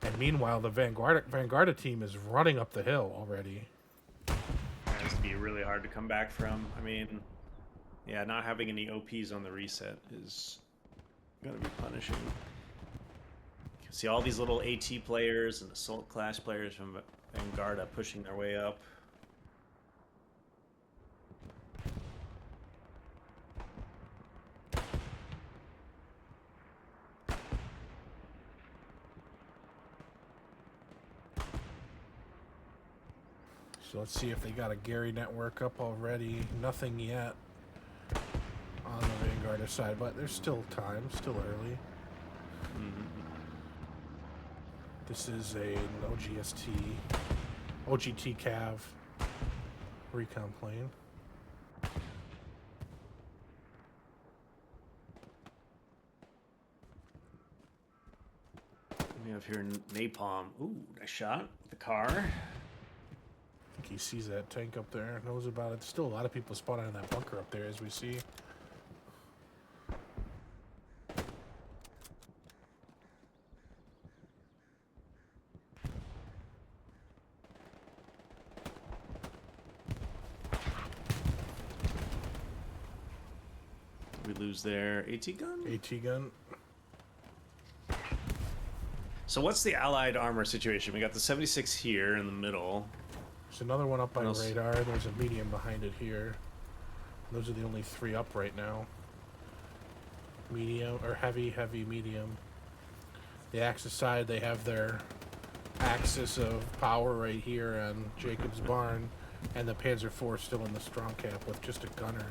Speaker 2: And meanwhile, the Vanguarda team is running up the hill already.
Speaker 3: That has to be really hard to come back from. I mean, yeah, not having any OPs on the reset is going to be punishing. You can see all these little AT players and Assault Clash players from Vanguarda pushing their way up.
Speaker 2: So let's see if they got a Gary network up already. Nothing yet on the Vanguarda side, but there's still time, still early. This is an OGT CAV recon plane.
Speaker 3: We have here Napalm. Ooh, nice shot. The car.
Speaker 2: I think he sees that tank up there, knows about it. Still a lot of people spawning in that bunker up there, as we see.
Speaker 3: We lose their AT gun?
Speaker 2: AT gun.
Speaker 3: So what's the allied armor situation? We got the 76 here in the middle.
Speaker 2: There's another one up by radar. There's a medium behind it here. Those are the only 3 up right now. Medium, or heavy, medium. The Axis side, they have their axis of power right here on Jacob's Barn. And the Panzer IV still in the strong cap with just a gunner.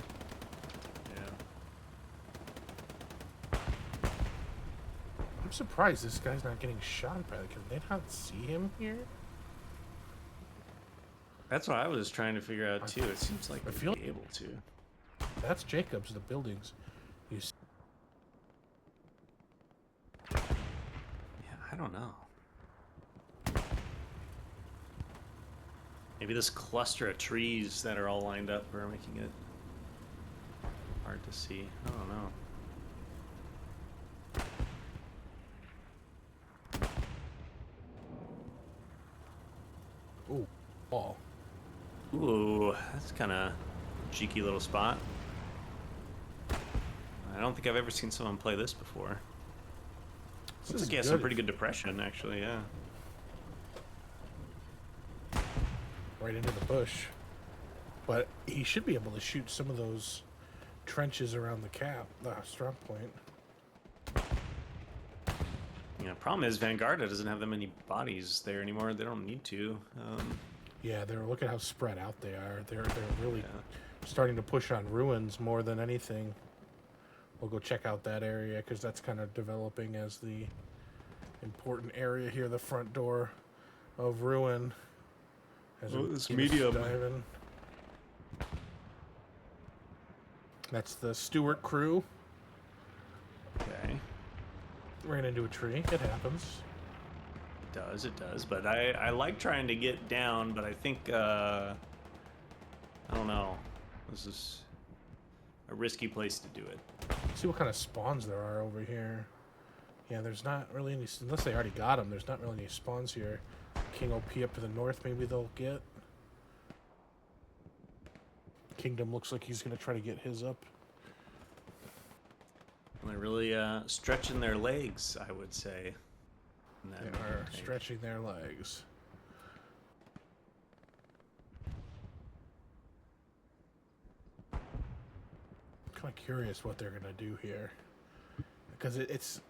Speaker 2: I'm surprised this guy's not getting shot by it. Can they not see him here?
Speaker 3: That's what I was trying to figure out too. It seems like they'd be able to.
Speaker 2: That's Jacobs, the buildings. You see.
Speaker 3: Yeah, I don't know. Maybe this cluster of trees that are all lined up are making it hard to see. I don't know.
Speaker 2: Ooh, wall.
Speaker 3: Ooh, that's kind of cheeky little spot. I don't think I've ever seen someone play this before. Looks like he has some pretty good depression, actually, yeah.
Speaker 2: Right into the bush. But he should be able to shoot some of those trenches around the strong point.
Speaker 3: Yeah, problem is Vanguarda doesn't have that many bodies there anymore. They don't need to.
Speaker 2: Yeah, look at how spread out they are. They're really starting to push on ruins more than anything. We'll go check out that area because that's kind of developing as the important area here, the front door of ruin.
Speaker 3: This medium.
Speaker 2: Diving. That's the Stewart crew.
Speaker 3: Okay.
Speaker 2: Ran into a tree. It happens.
Speaker 3: It does. But I like trying to get down, but I think, I don't know. This is a risky place to do it.
Speaker 2: Let's see what kind of spawns there are over here. Yeah, there's not really any, unless they already got them, there's not really any spawns here. King OP up to the north, maybe they'll get. Kingdom looks like he's going to try to get his up.
Speaker 3: They're really stretching their legs, I would say.
Speaker 2: They are stretching their legs. I'm kind of curious what they're going to do here. Because it's...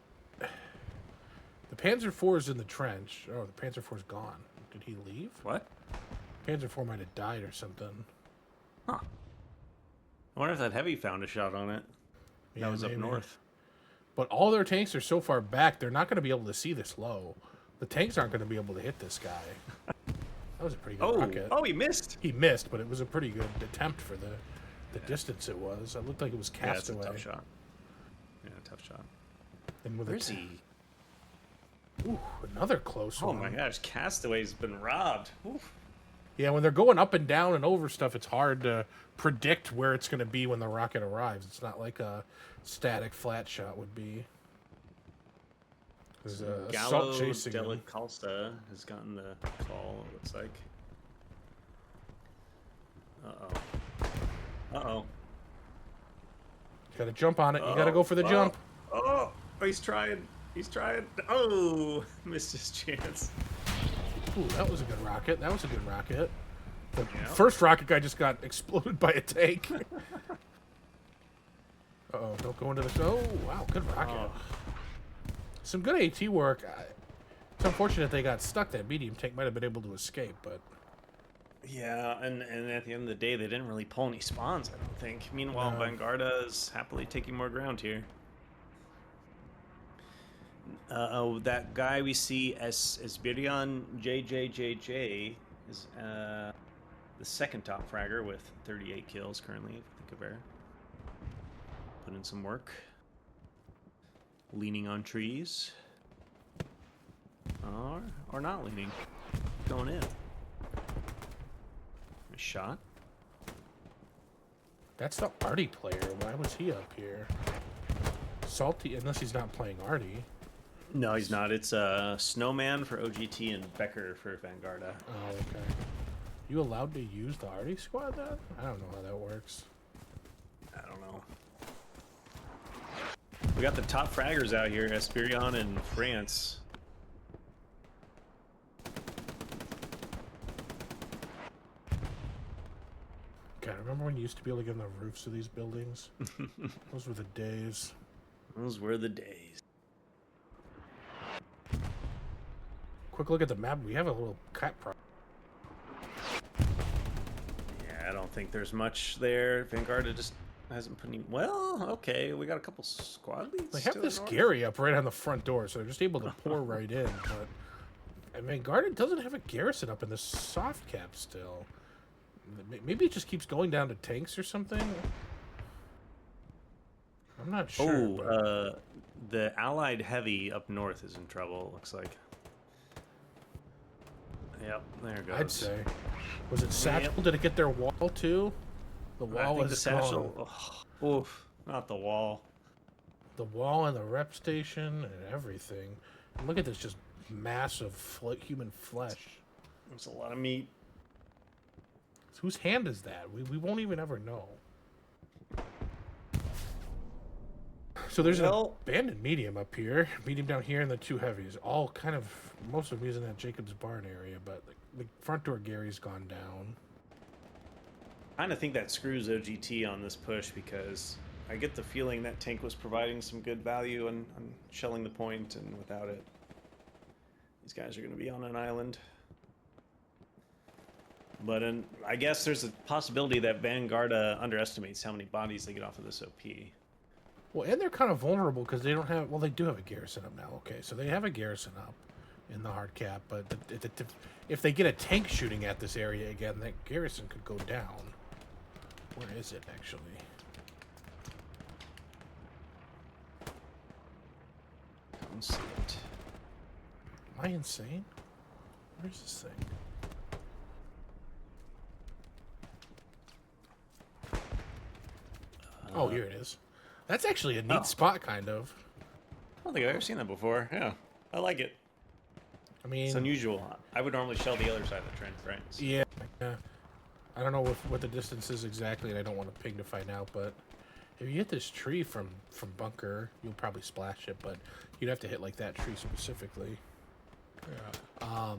Speaker 2: The Panzer IV is in the trench. Oh, the Panzer IV is gone. Did he leave?
Speaker 3: What?
Speaker 2: Panzer IV might have died or something.
Speaker 3: Huh. I wonder if that heavy found a shot on it.
Speaker 2: Yeah,
Speaker 3: that was
Speaker 2: maybe.
Speaker 3: Up north.
Speaker 2: But all their tanks are so far back, they're not going to be able to see this low. The tanks aren't going to be able to hit this guy. That was a pretty good rocket.
Speaker 3: Oh, he missed.
Speaker 2: He missed, but it was a pretty good attempt for the distance it was. It looked like it was cast away.
Speaker 3: Yeah, it's a tough shot. Yeah, tough shot.
Speaker 2: And with
Speaker 3: Where's he?
Speaker 2: Ooh, another close one.
Speaker 3: Oh my gosh, Castaway's been robbed. Oof.
Speaker 2: Yeah, when they're going up and down and over stuff, it's hard to predict where it's going to be when the rocket arrives. It's not like a static flat shot would be. There's a
Speaker 3: Gallo
Speaker 2: assault chasing
Speaker 3: Della
Speaker 2: him.
Speaker 3: Calsta has gotten the call, it looks like. Uh-oh.
Speaker 2: Got to jump on it. You got to go for the jump.
Speaker 3: Oh, he's trying. Oh, missed his chance.
Speaker 2: Ooh, that was a good rocket. The first rocket guy just got exploded by a tank. Uh-oh, don't go into the... Oh, wow, good rocket.
Speaker 3: Oh.
Speaker 2: Some good AT work. It's unfortunate they got stuck. That medium tank might have been able to escape, but...
Speaker 3: Yeah, and at the end of the day, they didn't really pull any spawns, I don't think. Meanwhile, Vanguarda is happily taking more ground here. That guy we see as Biryan JJJJ is the second top fragger with 38 kills currently, if I think of her. Put in some work. Leaning on trees. Or not leaning. Going in. A shot.
Speaker 2: That's the Artie player. Why was he up here? Salty, unless he's not playing Artie.
Speaker 3: No, he's not. It's Snowman for OGT and Becker for Vanguarda.
Speaker 2: Oh, okay. You allowed to use the Artie squad then? I don't know how that works.
Speaker 3: I don't know. We got the top fraggers out here, Esperion and France.
Speaker 2: God, remember when you used to be able to get on the roofs of these buildings? Those were the days.
Speaker 3: Those were the days.
Speaker 2: Quick look at the map. We have a little cat problem.
Speaker 3: Yeah, I don't think there's much there. Vanguarda just hasn't put any... Well, okay, we got a couple squad leads.
Speaker 2: They have this Gary up right on the front door, so they're just able to pour right in. But I mean, Vanguarda doesn't have a garrison up in the soft cap still. Maybe it just keeps going down to tanks or something. I'm not sure.
Speaker 3: Oh, the Allied heavy up north is in trouble, it looks like. Yep, there it goes.
Speaker 2: I'd say. Was it Satchel? Yep. Did it get their wall too? The wall was
Speaker 3: the Satchel. Oh, oof, not the wall.
Speaker 2: The wall and the rep station and everything. And look at this just mass of human flesh.
Speaker 3: There's a lot of meat.
Speaker 2: So whose hand is that? We won't even ever know. So there's an abandoned medium up here, medium down here, and the 2 heavies. All kind of, most of them using that Jacob's Barn area, but the front door Gary's gone down.
Speaker 3: I kind of think that screws OGT on this push because I get the feeling that tank was providing some good value on shelling the point, and without it, these guys are going to be on an island. But I guess there's a possibility that Vanguarda underestimates how many bodies they get off of this OP.
Speaker 2: Well, and they're kind of vulnerable because they don't have... Well, they do have a garrison up now. Okay, so they have a garrison up in the hard cap, but if they get a tank shooting at this area again, that garrison could go down. Where is it, actually?
Speaker 3: Don't see it.
Speaker 2: Am I insane? Where's this thing? Oh, here it is. That's actually a neat spot, kind of.
Speaker 3: I don't think I've ever seen that before. Yeah, I like it.
Speaker 2: I mean,
Speaker 3: it's unusual. I would normally shell the other side of the trench, right? So.
Speaker 2: Yeah. I don't know what the distance is exactly, and I don't want to ping to find out, but if you hit this tree from bunker, you'll probably splash it, but you'd have to hit like that tree specifically. Yeah.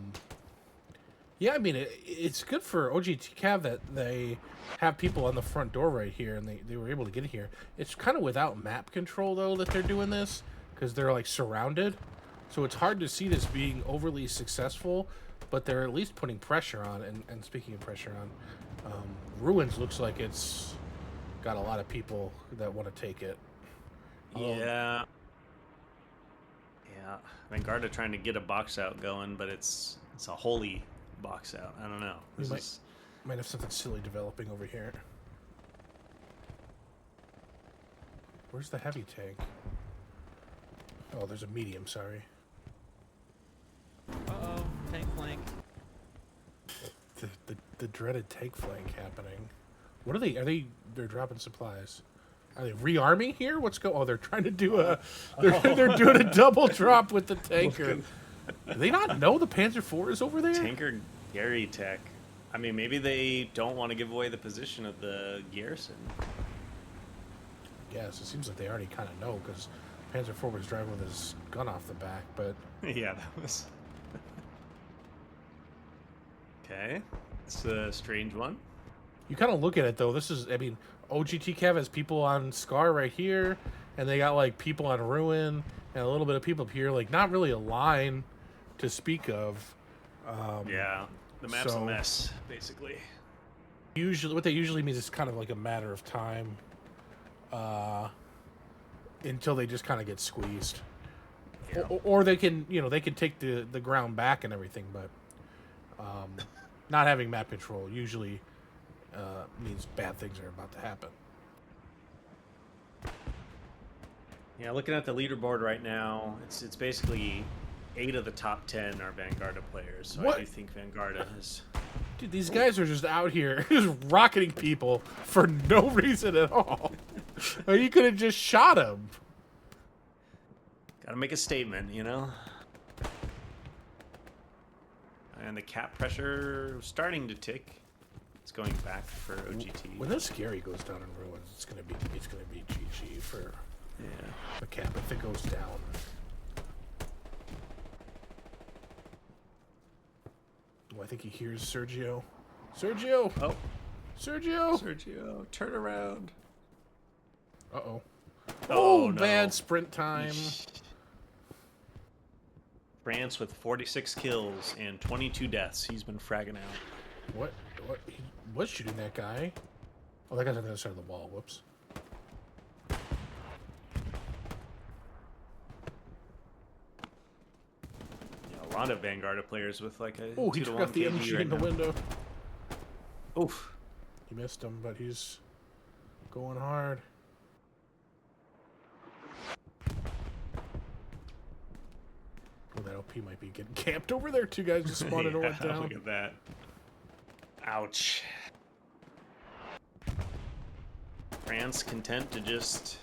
Speaker 2: Yeah, I mean, it's good for OGT CAV that they have people on the front door right here, and they were able to get here. It's kind of without map control, though, that they're doing this, because they're, like, surrounded. So it's hard to see this being overly successful, but they're at least putting pressure on. And speaking of pressure on, Ruins looks like it's got a lot of people that want to take it.
Speaker 3: Yeah. Yeah. Vanguarda trying to get a box out going, but it's a holy box out. I don't know.
Speaker 2: Might have something silly developing over here. Where's the heavy tank? Oh, there's a medium, sorry.
Speaker 4: Uh-oh, tank flank.
Speaker 2: The dreaded tank flank happening. What are they? They're dropping supplies. Are they rearming here? Oh, they're trying to do they're doing a double drop with the tanker. Do they not know the Panzer IV is over there?
Speaker 3: Tanker Gary tech. I mean, maybe they don't want to give away the position of the garrison.
Speaker 2: Yes, it seems like they already kind of know because Panzer IV was driving with his gun off the back, but...
Speaker 3: Yeah, that was... Okay. It's a strange one.
Speaker 2: You kind of look at it, though. This is, I mean, OGT CAV has people on Scar right here, and they got, like, people on Ruin, and a little bit of people up here. Like, not really a line to speak of.
Speaker 3: Yeah. The map's a mess, basically.
Speaker 2: What that usually means is kind of like a matter of time until they just kind of get squeezed. Yeah. Or they can, they can take the ground back and everything, but not having map control usually means bad things are about to happen.
Speaker 3: Yeah, looking at the leaderboard right now, it's basically 8 of the top 10 are Vanguarda players, so I do think Vanguarda is...
Speaker 2: Dude, these guys are just out here just rocketing people for no reason at all. You could have just shot them.
Speaker 3: Gotta make a statement, you know? And the cap pressure starting to tick. It's going back for OGT.
Speaker 2: When this Gary goes down in Ruins, it's gonna be GG for the cap if it goes down. Oh, I think he hears Sergio. Sergio!
Speaker 3: Oh.
Speaker 2: Sergio!
Speaker 3: Sergio, turn around.
Speaker 2: Uh-oh.
Speaker 3: Oh, no.
Speaker 2: Bad sprint time.
Speaker 3: France with 46 kills and 22 deaths. He's been fragging out.
Speaker 2: What? He was shooting that guy. Oh, that guy's on the other side of the wall. Whoops.
Speaker 3: A lot of Vanguarda players with like a 2-to-1
Speaker 2: Oh, he took out the MG
Speaker 3: right
Speaker 2: in the
Speaker 3: now.
Speaker 2: window.
Speaker 3: Oof.
Speaker 2: He missed him, but he's going hard. Oh, that OP might be getting camped over there. 2 guys just spawned and went down.
Speaker 3: Look at that. Ouch. France content to just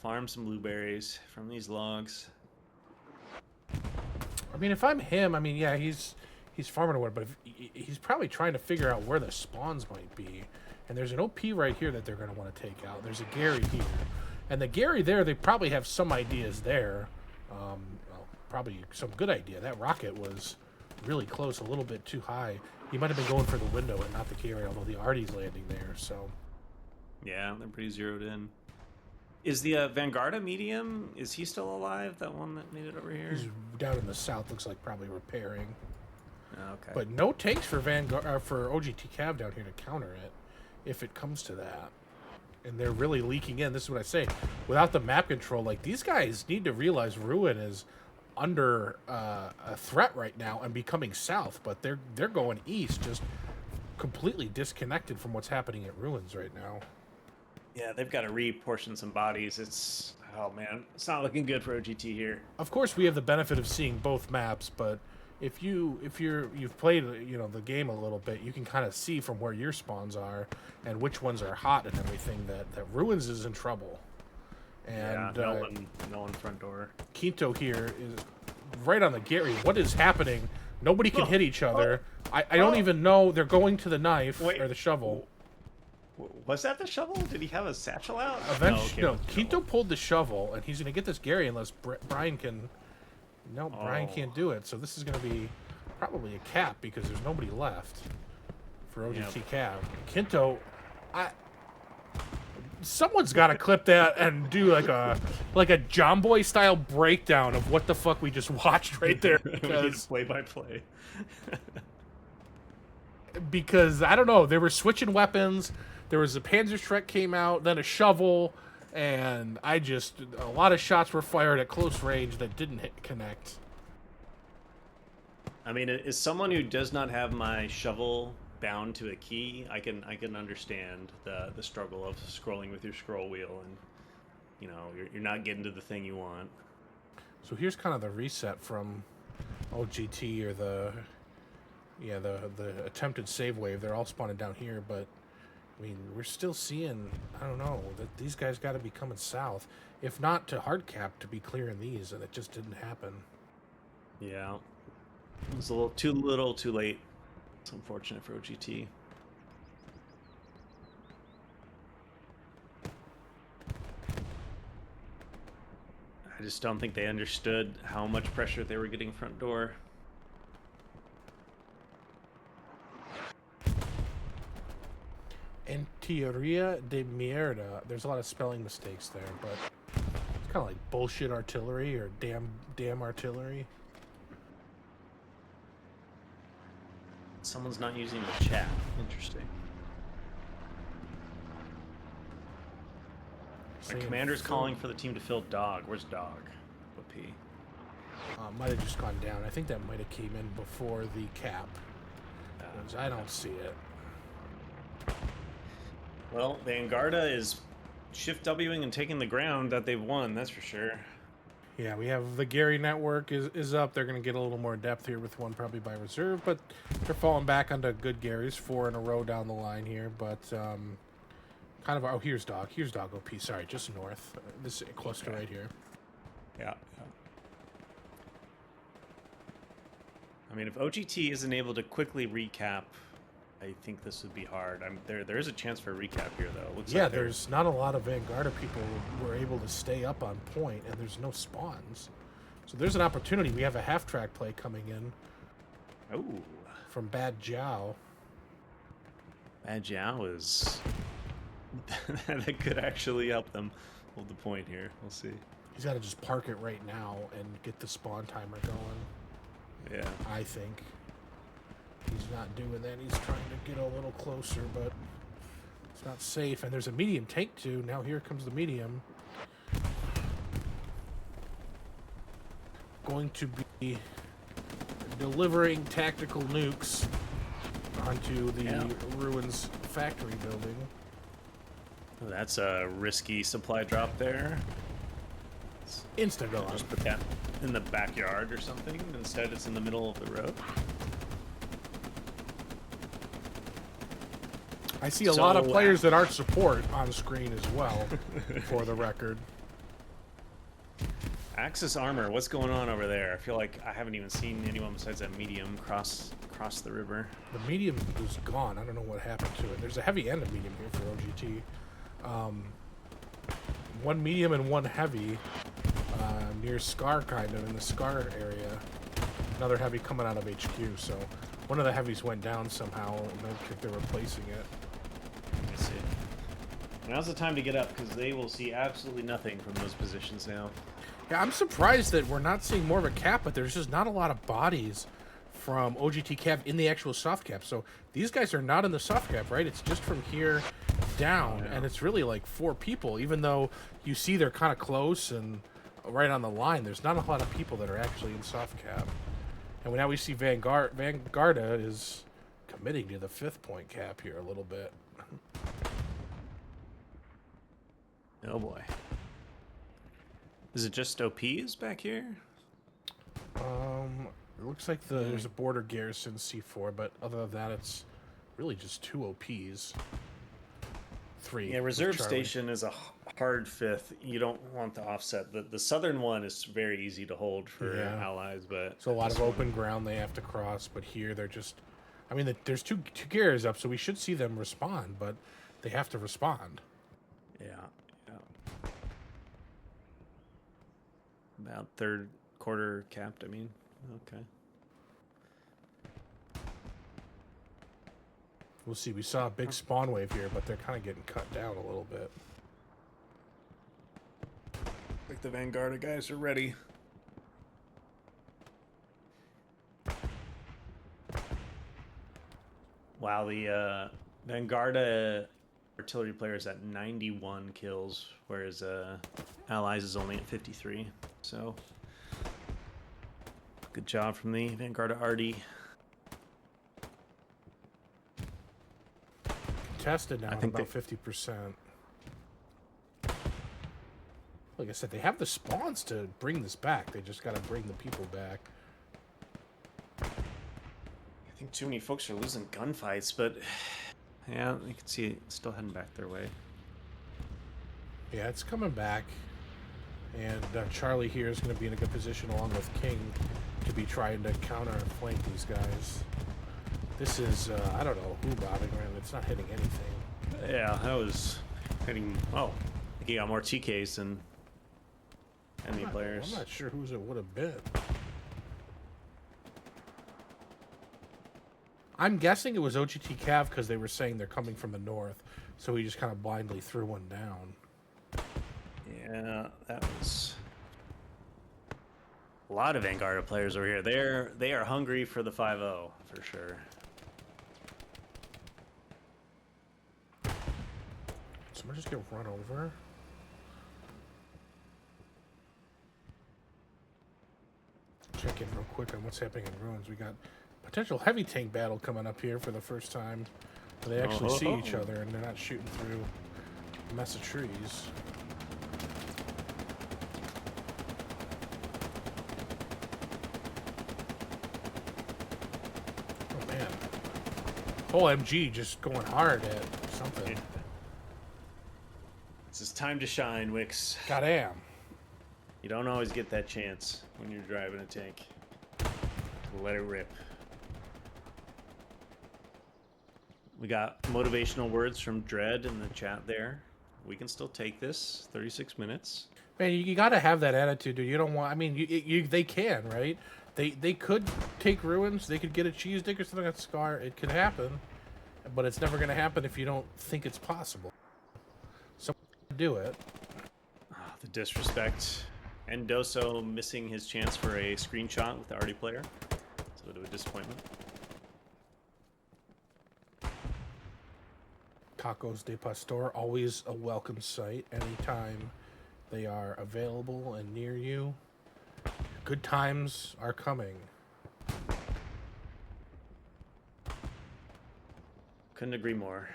Speaker 3: farm some blueberries from these logs.
Speaker 2: I mean, if I'm him, I mean, yeah, he's he's farming wood, but he's probably trying to figure out where the spawns might be. And there's an OP right here that they're going to want to take out. There's a Gary here. And the Gary there, they probably have some ideas there. Well, probably some good idea. That rocket was really close, a little bit too high. He might have been going for the window and not the Gary, although the Artie's landing there, so...
Speaker 3: Yeah, they're pretty zeroed in. Is the Vanguarda medium, is he still alive? That one that made it over here?
Speaker 2: He's down in the south, looks like probably repairing.
Speaker 3: Okay.
Speaker 2: But no tanks for for OGT CAV down here to counter it, if it comes to that. And they're really leaking in. This is what I say. Without the map control, like, these guys need to realize Ruin is under a threat right now and becoming south, but they're going east, just completely disconnected from what's happening at Ruins right now.
Speaker 3: Yeah, they've got to reportion some bodies. It's, oh man, it's not looking good for OGT here.
Speaker 2: Of course, we have the benefit of seeing both maps, but if you've played the game a little bit, you can kind of see from where your spawns are and which ones are hot and everything that Ruins is in trouble. And
Speaker 3: yeah, no one front door.
Speaker 2: Quinto here is right on the Gary. What is happening? Nobody can hit each other. I don't even know. They're going to the knife or the shovel.
Speaker 3: Was that the shovel? Did he have a satchel out?
Speaker 2: Eventually, no. Quinto pulled the shovel, and he's going to get this Gary unless Brian can... No, Brian can't do it. So this is going to be probably a cap because there's nobody left for OGT CAV. Quinto, someone's got to clip that and do like a John Boy style breakdown of what the fuck we just watched right there. Because
Speaker 3: play by play.
Speaker 2: Because I don't know, they were switching weapons. There was a Panzerschreck came out, then a shovel, and a lot of shots were fired at close range that didn't connect.
Speaker 3: I mean, as someone who does not have my shovel bound to a key, I can understand the struggle of scrolling with your scroll wheel, and you're not getting to the thing you want.
Speaker 2: So here's kind of the reset from OGT or the attempted save wave. They're all spawning down here, but I mean, we're still seeing, I don't know, that these guys got to be coming south, if not to hard cap to be clearing these, and it just didn't happen.
Speaker 3: Yeah, it was a little too late. It's unfortunate for OGT. I just don't think they understood how much pressure they were getting front door.
Speaker 2: En teoria de mierda. There's a lot of spelling mistakes there, but it's kind of like bullshit artillery or damn artillery.
Speaker 3: Someone's not using the chat. Interesting. My commander's calling for the team to fill dog. Where's dog? OP.
Speaker 2: Might have just gone down. I think that might have came in before the cap. I don't see it.
Speaker 3: Well, Vanguarda is shift Wing and taking the ground that they've won, that's for sure.
Speaker 2: Yeah, we have the Gary network is up. They're going to get a little more depth here with one probably by reserve, but they're falling back onto good Garys, 4 in a row down the line here. But kind of, here's dog. Here's dog OP. Sorry, just north. This cluster right here.
Speaker 3: Yeah. I mean, if OGT isn't able to quickly recap, I think this would be hard. There is a chance for a recap here, though. Looks like
Speaker 2: there's not a lot of Vanguarda people who were able to stay up on point, and there's no spawns. So there's an opportunity. We have a half-track play coming in.
Speaker 3: Oh.
Speaker 2: From Bad Jiao.
Speaker 3: Bad Jiao is... that could actually help them hold the point here. We'll see.
Speaker 2: He's got to just park it right now and get the spawn timer going.
Speaker 3: Yeah.
Speaker 2: I think. He's not doing that. He's trying to get a little closer, but it's not safe. And there's a medium tank too. Now here comes the medium. Going to be delivering tactical nukes onto the Ruins factory building.
Speaker 3: That's a risky supply drop there.
Speaker 2: Insta gone.
Speaker 3: Just put that in the backyard or something. Instead, it's in the middle of the road.
Speaker 2: I see a lot of players that aren't support on screen as well, for the record.
Speaker 3: Axis armor, what's going on over there? I feel like I haven't even seen anyone besides that medium cross the river.
Speaker 2: The medium was gone. I don't know what happened to it. There's a heavy and a medium here for OGT. One medium and one heavy near Scar, kind of, in the Scar area. Another heavy coming out of HQ, so one of the heavies went down somehow, and I think they're replacing it.
Speaker 3: Let me see. Now's the time to get up, because they will see absolutely nothing from those positions now.
Speaker 2: Yeah, I'm surprised that we're not seeing more of a cap, but there's just not a lot of bodies from OGT CAV in the actual soft cap. So these guys are not in the soft cap, right? It's just from here down, and it's really like 4 people, even though you see they're kind of close and right on the line. There's not a lot of people that are actually in soft cap. And now we see Vanguarda is committing to the 5th point cap here a little bit.
Speaker 3: Oh boy. Is it just OPs back here?
Speaker 2: It looks like there's a border garrison C4, but other than that, it's really just 2 OPs. 3.
Speaker 3: Yeah, reserve station is a hard 5th. You don't want to offset. The southern one is very easy to hold for allies, but
Speaker 2: so a lot of open ground they have to cross. But here they're just, I mean, there's two gears up, so we should see them respond, but they have to respond.
Speaker 3: Yeah. About 3rd quarter capped, I mean. Okay.
Speaker 2: We'll see. We saw a big spawn wave here, but they're kind of getting cut down a little bit.
Speaker 3: Like the Vanguarda guys are ready. Wow, the Vanguarda artillery player is at 91 kills, whereas Allies is only at 53. So, good job from the Vanguarda Arty.
Speaker 2: Contested now at about 50%. Like I said, they have the spawns to bring this back. They just got to bring the people back.
Speaker 3: I think too many folks are losing gunfights, but yeah, you can see it still heading back their way.
Speaker 2: Yeah, it's coming back. And Charlie here is going to be in a good position along with King to be trying to counter and flank these guys. This is, I don't know who bobbing around. It's not hitting anything.
Speaker 3: Yeah, that was hitting, oh, I think he got more TKs than enemy players.
Speaker 2: I'm not sure whose it would have been. I'm guessing it was OGT CAV because they were saying they're coming from the north. So he just kind of blindly threw one down.
Speaker 3: Yeah, that was a lot of Vanguarda players over here. They are hungry for the 5-0 for sure.
Speaker 2: Someone just get run over. Check in real quick on what's happening in ruins. We got potential heavy tank battle coming up here for the first time. They actually see each other and they're not shooting through a mess of trees. Oh man. Whole MG just going hard at something.
Speaker 3: It's his time to shine, Wix.
Speaker 2: Goddamn.
Speaker 3: You don't always get that chance when you're driving a tank. Let it rip. We got motivational words from Dread in the chat there. We can still take this. 36 minutes.
Speaker 2: Man, you got to have that attitude, dude. You don't want. I mean, they can, right? They could take ruins. They could get a cheese dick or something at Scar. It could happen, but it's never going to happen if you don't think it's possible. So do it.
Speaker 3: Oh, the disrespect. Endoso missing his chance for a screenshot with the Arty player. It's a bit of a disappointment.
Speaker 2: Tacos de Pastor, always a welcome sight anytime they are available and near you. Good times are coming.
Speaker 3: Couldn't agree more.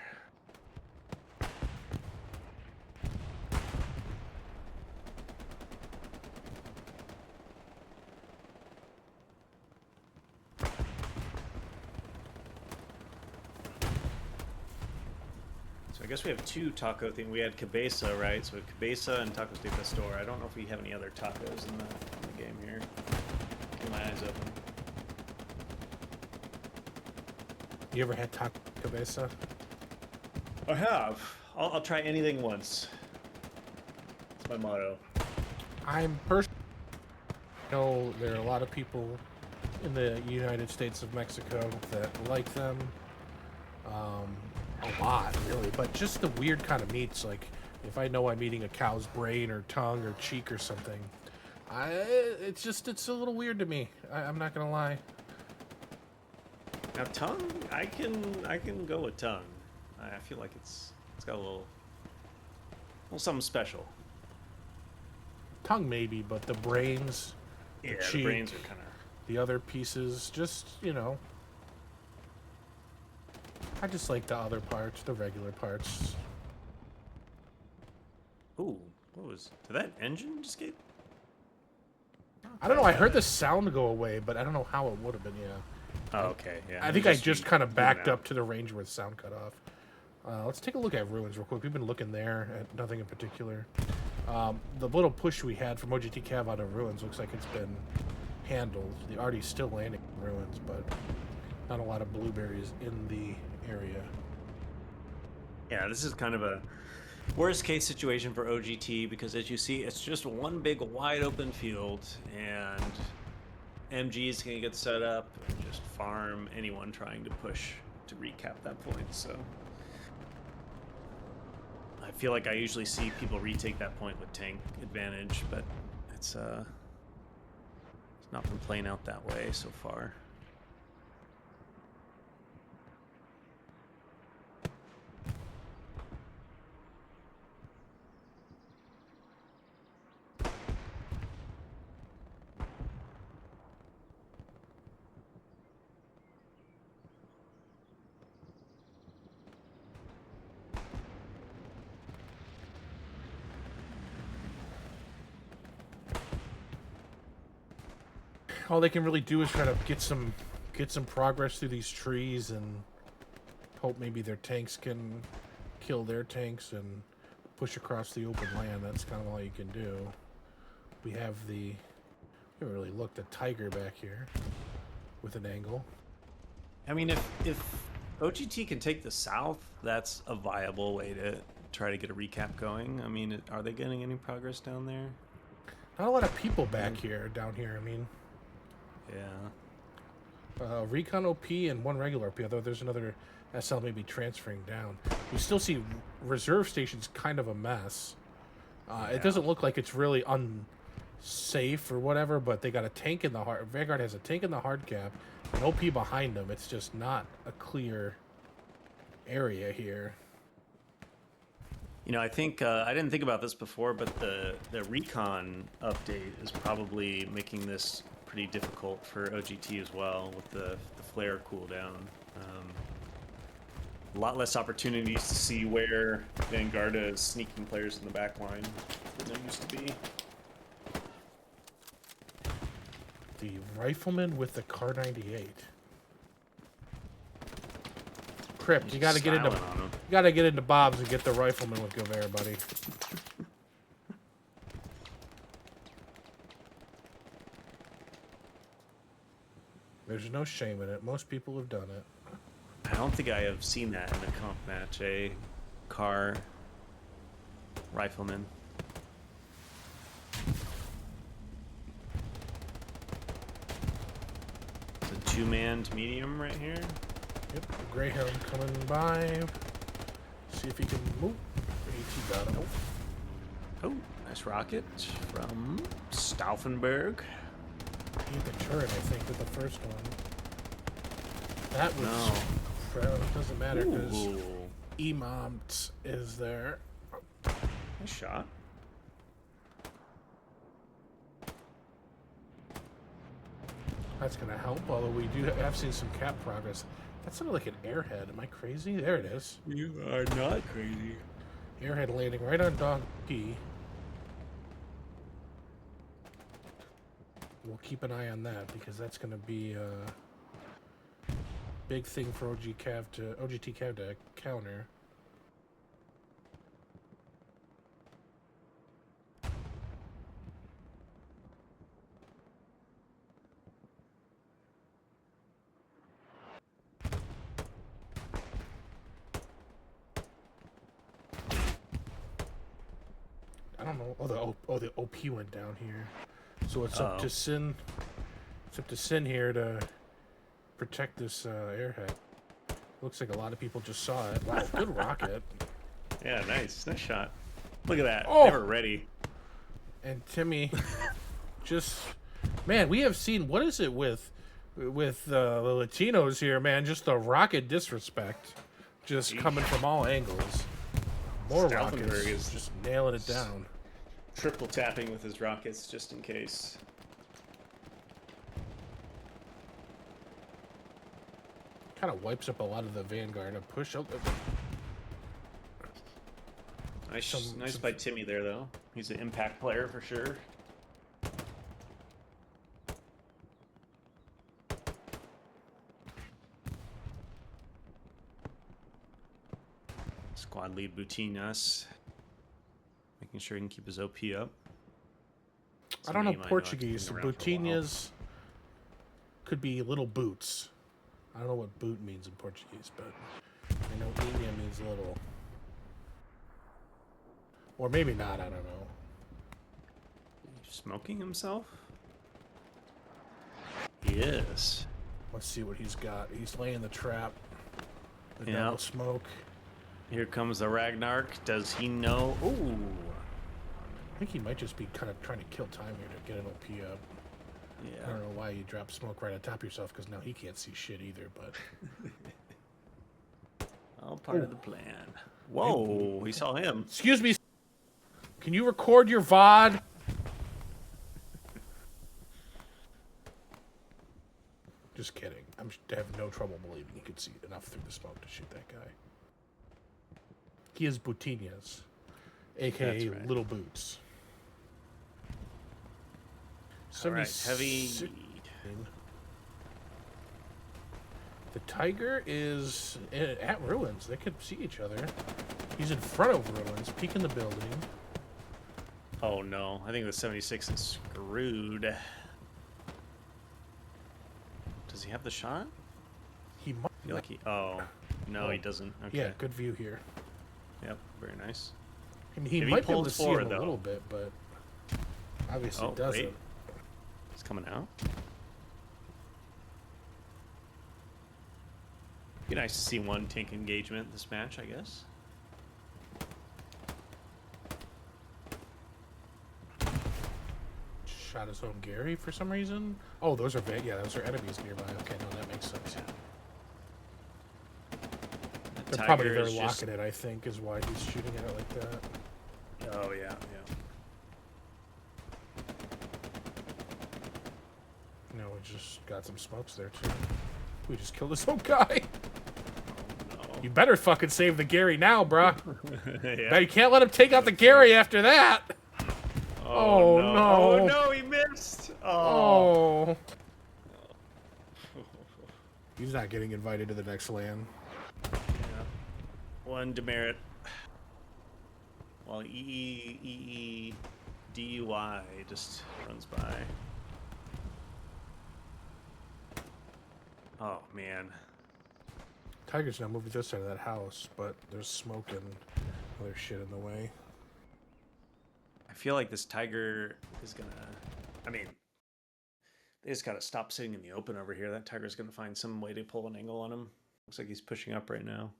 Speaker 3: So I guess we have two taco things. We had Cabeza, right? So we have Cabeza and Tacos de Pastor. I don't know if we have any other tacos in the game here. Keep my eyes open.
Speaker 2: You ever had taco cabeza?
Speaker 3: I have. I'll try anything once. That's my motto.
Speaker 2: I'm personally know there are a lot of people in the United States of Mexico that like them. A lot, really, but just the weird kind of meats, like if I know I'm eating a cow's brain or tongue or cheek or something, it's a little weird to me. I'm not gonna lie.
Speaker 3: Now tongue, I can go with tongue. I feel like it's got a little something special.
Speaker 2: Tongue maybe, but the brains,
Speaker 3: Yeah,
Speaker 2: cheek,
Speaker 3: the brains are kind of.
Speaker 2: the other pieces, just, you know. I just like the other parts, the regular parts.
Speaker 3: Ooh, did that engine just get?
Speaker 2: I don't know, I heard the sound go away, but I don't know how it would have been, yeah.
Speaker 3: Oh, okay, yeah.
Speaker 2: I think I just kind of backed up to the range where the sound cut off. Let's take a look at ruins real quick. We've been looking there at nothing in particular. The little push we had from OGT CAV out of ruins looks like it's been handled. The Artie's still landing in ruins, but not a lot of blueberries in the area.
Speaker 3: Yeah, this is kind of a worst case situation for OGT because, as you see, it's just one big wide open field, and MG is going to get set up and just farm anyone trying to push to recap that point. So I feel like I usually see people retake that point with tank advantage, but it's not been playing out that way so far.
Speaker 2: All they can really do is try to get some progress through these trees and hope maybe their tanks can kill their tanks and push across the open land. That's kind of all you can do. We have we haven't really looked at Tiger back here with an angle.
Speaker 3: I mean, if OGT can take the south, that's a viable way to try to get a recap going. I mean, are they getting any progress down there?
Speaker 2: Not a lot of people back here, down here, I mean.
Speaker 3: Yeah.
Speaker 2: Recon OP and one regular OP, although there's another SL maybe transferring down. We still see reserve stations kind of a mess. It doesn't look like it's really unsafe or whatever, but they got a tank in the hard... Vanguard has a tank in the hard cap, an OP behind them. It's just not a clear area here.
Speaker 3: You know, I think I didn't think about this before, but the recon update is probably making this pretty difficult for OGT as well with the flare cooldown. A lot less opportunities to see where Vanguarda is sneaking players in the back line than there used to be.
Speaker 2: The rifleman with the Car 98. Crypt, you gotta get into Bob's and get the rifleman with Guevara, buddy. There's no shame in it. Most people have done it.
Speaker 3: I don't think I have seen that in a comp match, a car rifleman. It's a two-manned medium right here.
Speaker 2: Yep, Greyhound coming by. See if he can move. AT got him.
Speaker 3: Oh, nice rocket from Stauffenberg.
Speaker 2: He hit the turret, I think, with the first one. That was...
Speaker 3: No.
Speaker 2: It doesn't matter because
Speaker 3: Ooh.
Speaker 2: Imams is there.
Speaker 3: Nice shot.
Speaker 2: That's going to help, although we have seen some cap progress. That sounded like an airhead. Am I crazy? There it is.
Speaker 3: You are not crazy.
Speaker 2: Airhead landing right on Dog P. We'll keep an eye on that because that's going to be a big thing for OGT CAV to counter. I don't know. The OP went down here. So it's up to Sin. It's up to Sin here to protect this airhead. Looks like a lot of people just saw it. Wow, good rocket.
Speaker 3: Yeah, nice shot. Look at that.
Speaker 2: Oh!
Speaker 3: They were ready.
Speaker 2: And Timmy, just man, we have seen what is it with the Latinos here, man? Just the rocket disrespect, just coming from all angles. More rockets,
Speaker 3: is
Speaker 2: just nailing it down.
Speaker 3: Triple tapping with his rockets just in case.
Speaker 2: Kind of wipes up a lot of the Vanguard. A push out.
Speaker 3: Nice by Timmy there, though. He's an impact player for sure. Squad lead Boutinas. Making sure he can keep his OP up.
Speaker 2: I don't know Portuguese. So Boutinas could be little boots. I don't know what boot means in Portuguese, but I know India means little. Or maybe not, I don't know.
Speaker 3: Smoking himself? He is.
Speaker 2: Let's see what he's got. He's laying the trap. The double smoke.
Speaker 3: Here comes the Ragnarok. Does he know? Ooh.
Speaker 2: I think he might just be kind of trying to kill time here to get an OP up.
Speaker 3: Yeah.
Speaker 2: I don't know why you drop smoke right on top of yourself, because now he can't see shit either, but...
Speaker 3: All part of the plan. Whoa, we saw him.
Speaker 2: Excuse me. Can you record your VOD? Just kidding. I have no trouble believing he could see enough through the smoke to shoot that guy. He is Boutinas, a.k.a.
Speaker 3: Right.
Speaker 2: Little Boots.
Speaker 3: All right, heavy.
Speaker 2: The Tiger is at ruins. They could see each other. He's in front of ruins, peeking the building.
Speaker 3: Oh no, I think the 76 is screwed. Does he have the shot?
Speaker 2: He might.
Speaker 3: I feel like he. Oh, no, he doesn't. Okay.
Speaker 2: Yeah, good view here.
Speaker 3: Yep, very nice.
Speaker 2: I mean, he might be able to see him a little bit, but obviously doesn't.
Speaker 3: Wait. He's coming out. Be nice to see one tank engagement this match, I guess.
Speaker 2: Shot his own Gary for some reason. Oh, those are those are enemies nearby. Okay, no, that makes sense. They're probably locking it, I think, is why he's shooting at it like that.
Speaker 3: Oh yeah, yeah.
Speaker 2: No, we just got some smokes there too. We just killed this old guy.
Speaker 3: Oh, no.
Speaker 2: You better fucking save the Gary now, bruh.
Speaker 3: Yeah.
Speaker 2: Now you can't let him take out the Gary after that. Oh no.
Speaker 3: Oh no, he missed.
Speaker 2: Oh. He's not getting invited to the next LAN.
Speaker 3: Yeah. One demerit. While DUI just runs by. Oh man.
Speaker 2: Tiger's now moving this side of that house, but there's smoke and other shit in the way.
Speaker 3: I feel like this Tiger is gonna. I mean, they just gotta stop sitting in the open over here. That Tiger's gonna find some way to pull an angle on him. Looks like he's pushing up right now.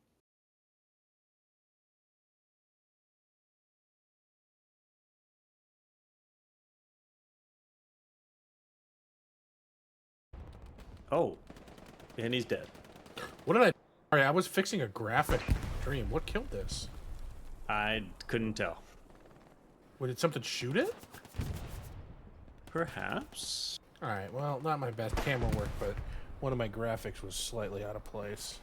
Speaker 3: Oh, and he's dead.
Speaker 2: What did I... Sorry, I was fixing a graphic dream. What killed this?
Speaker 3: I couldn't tell.
Speaker 2: Did something shoot it?
Speaker 3: Perhaps.
Speaker 2: Alright, well, not my best camera work, but one of my graphics was slightly out of place.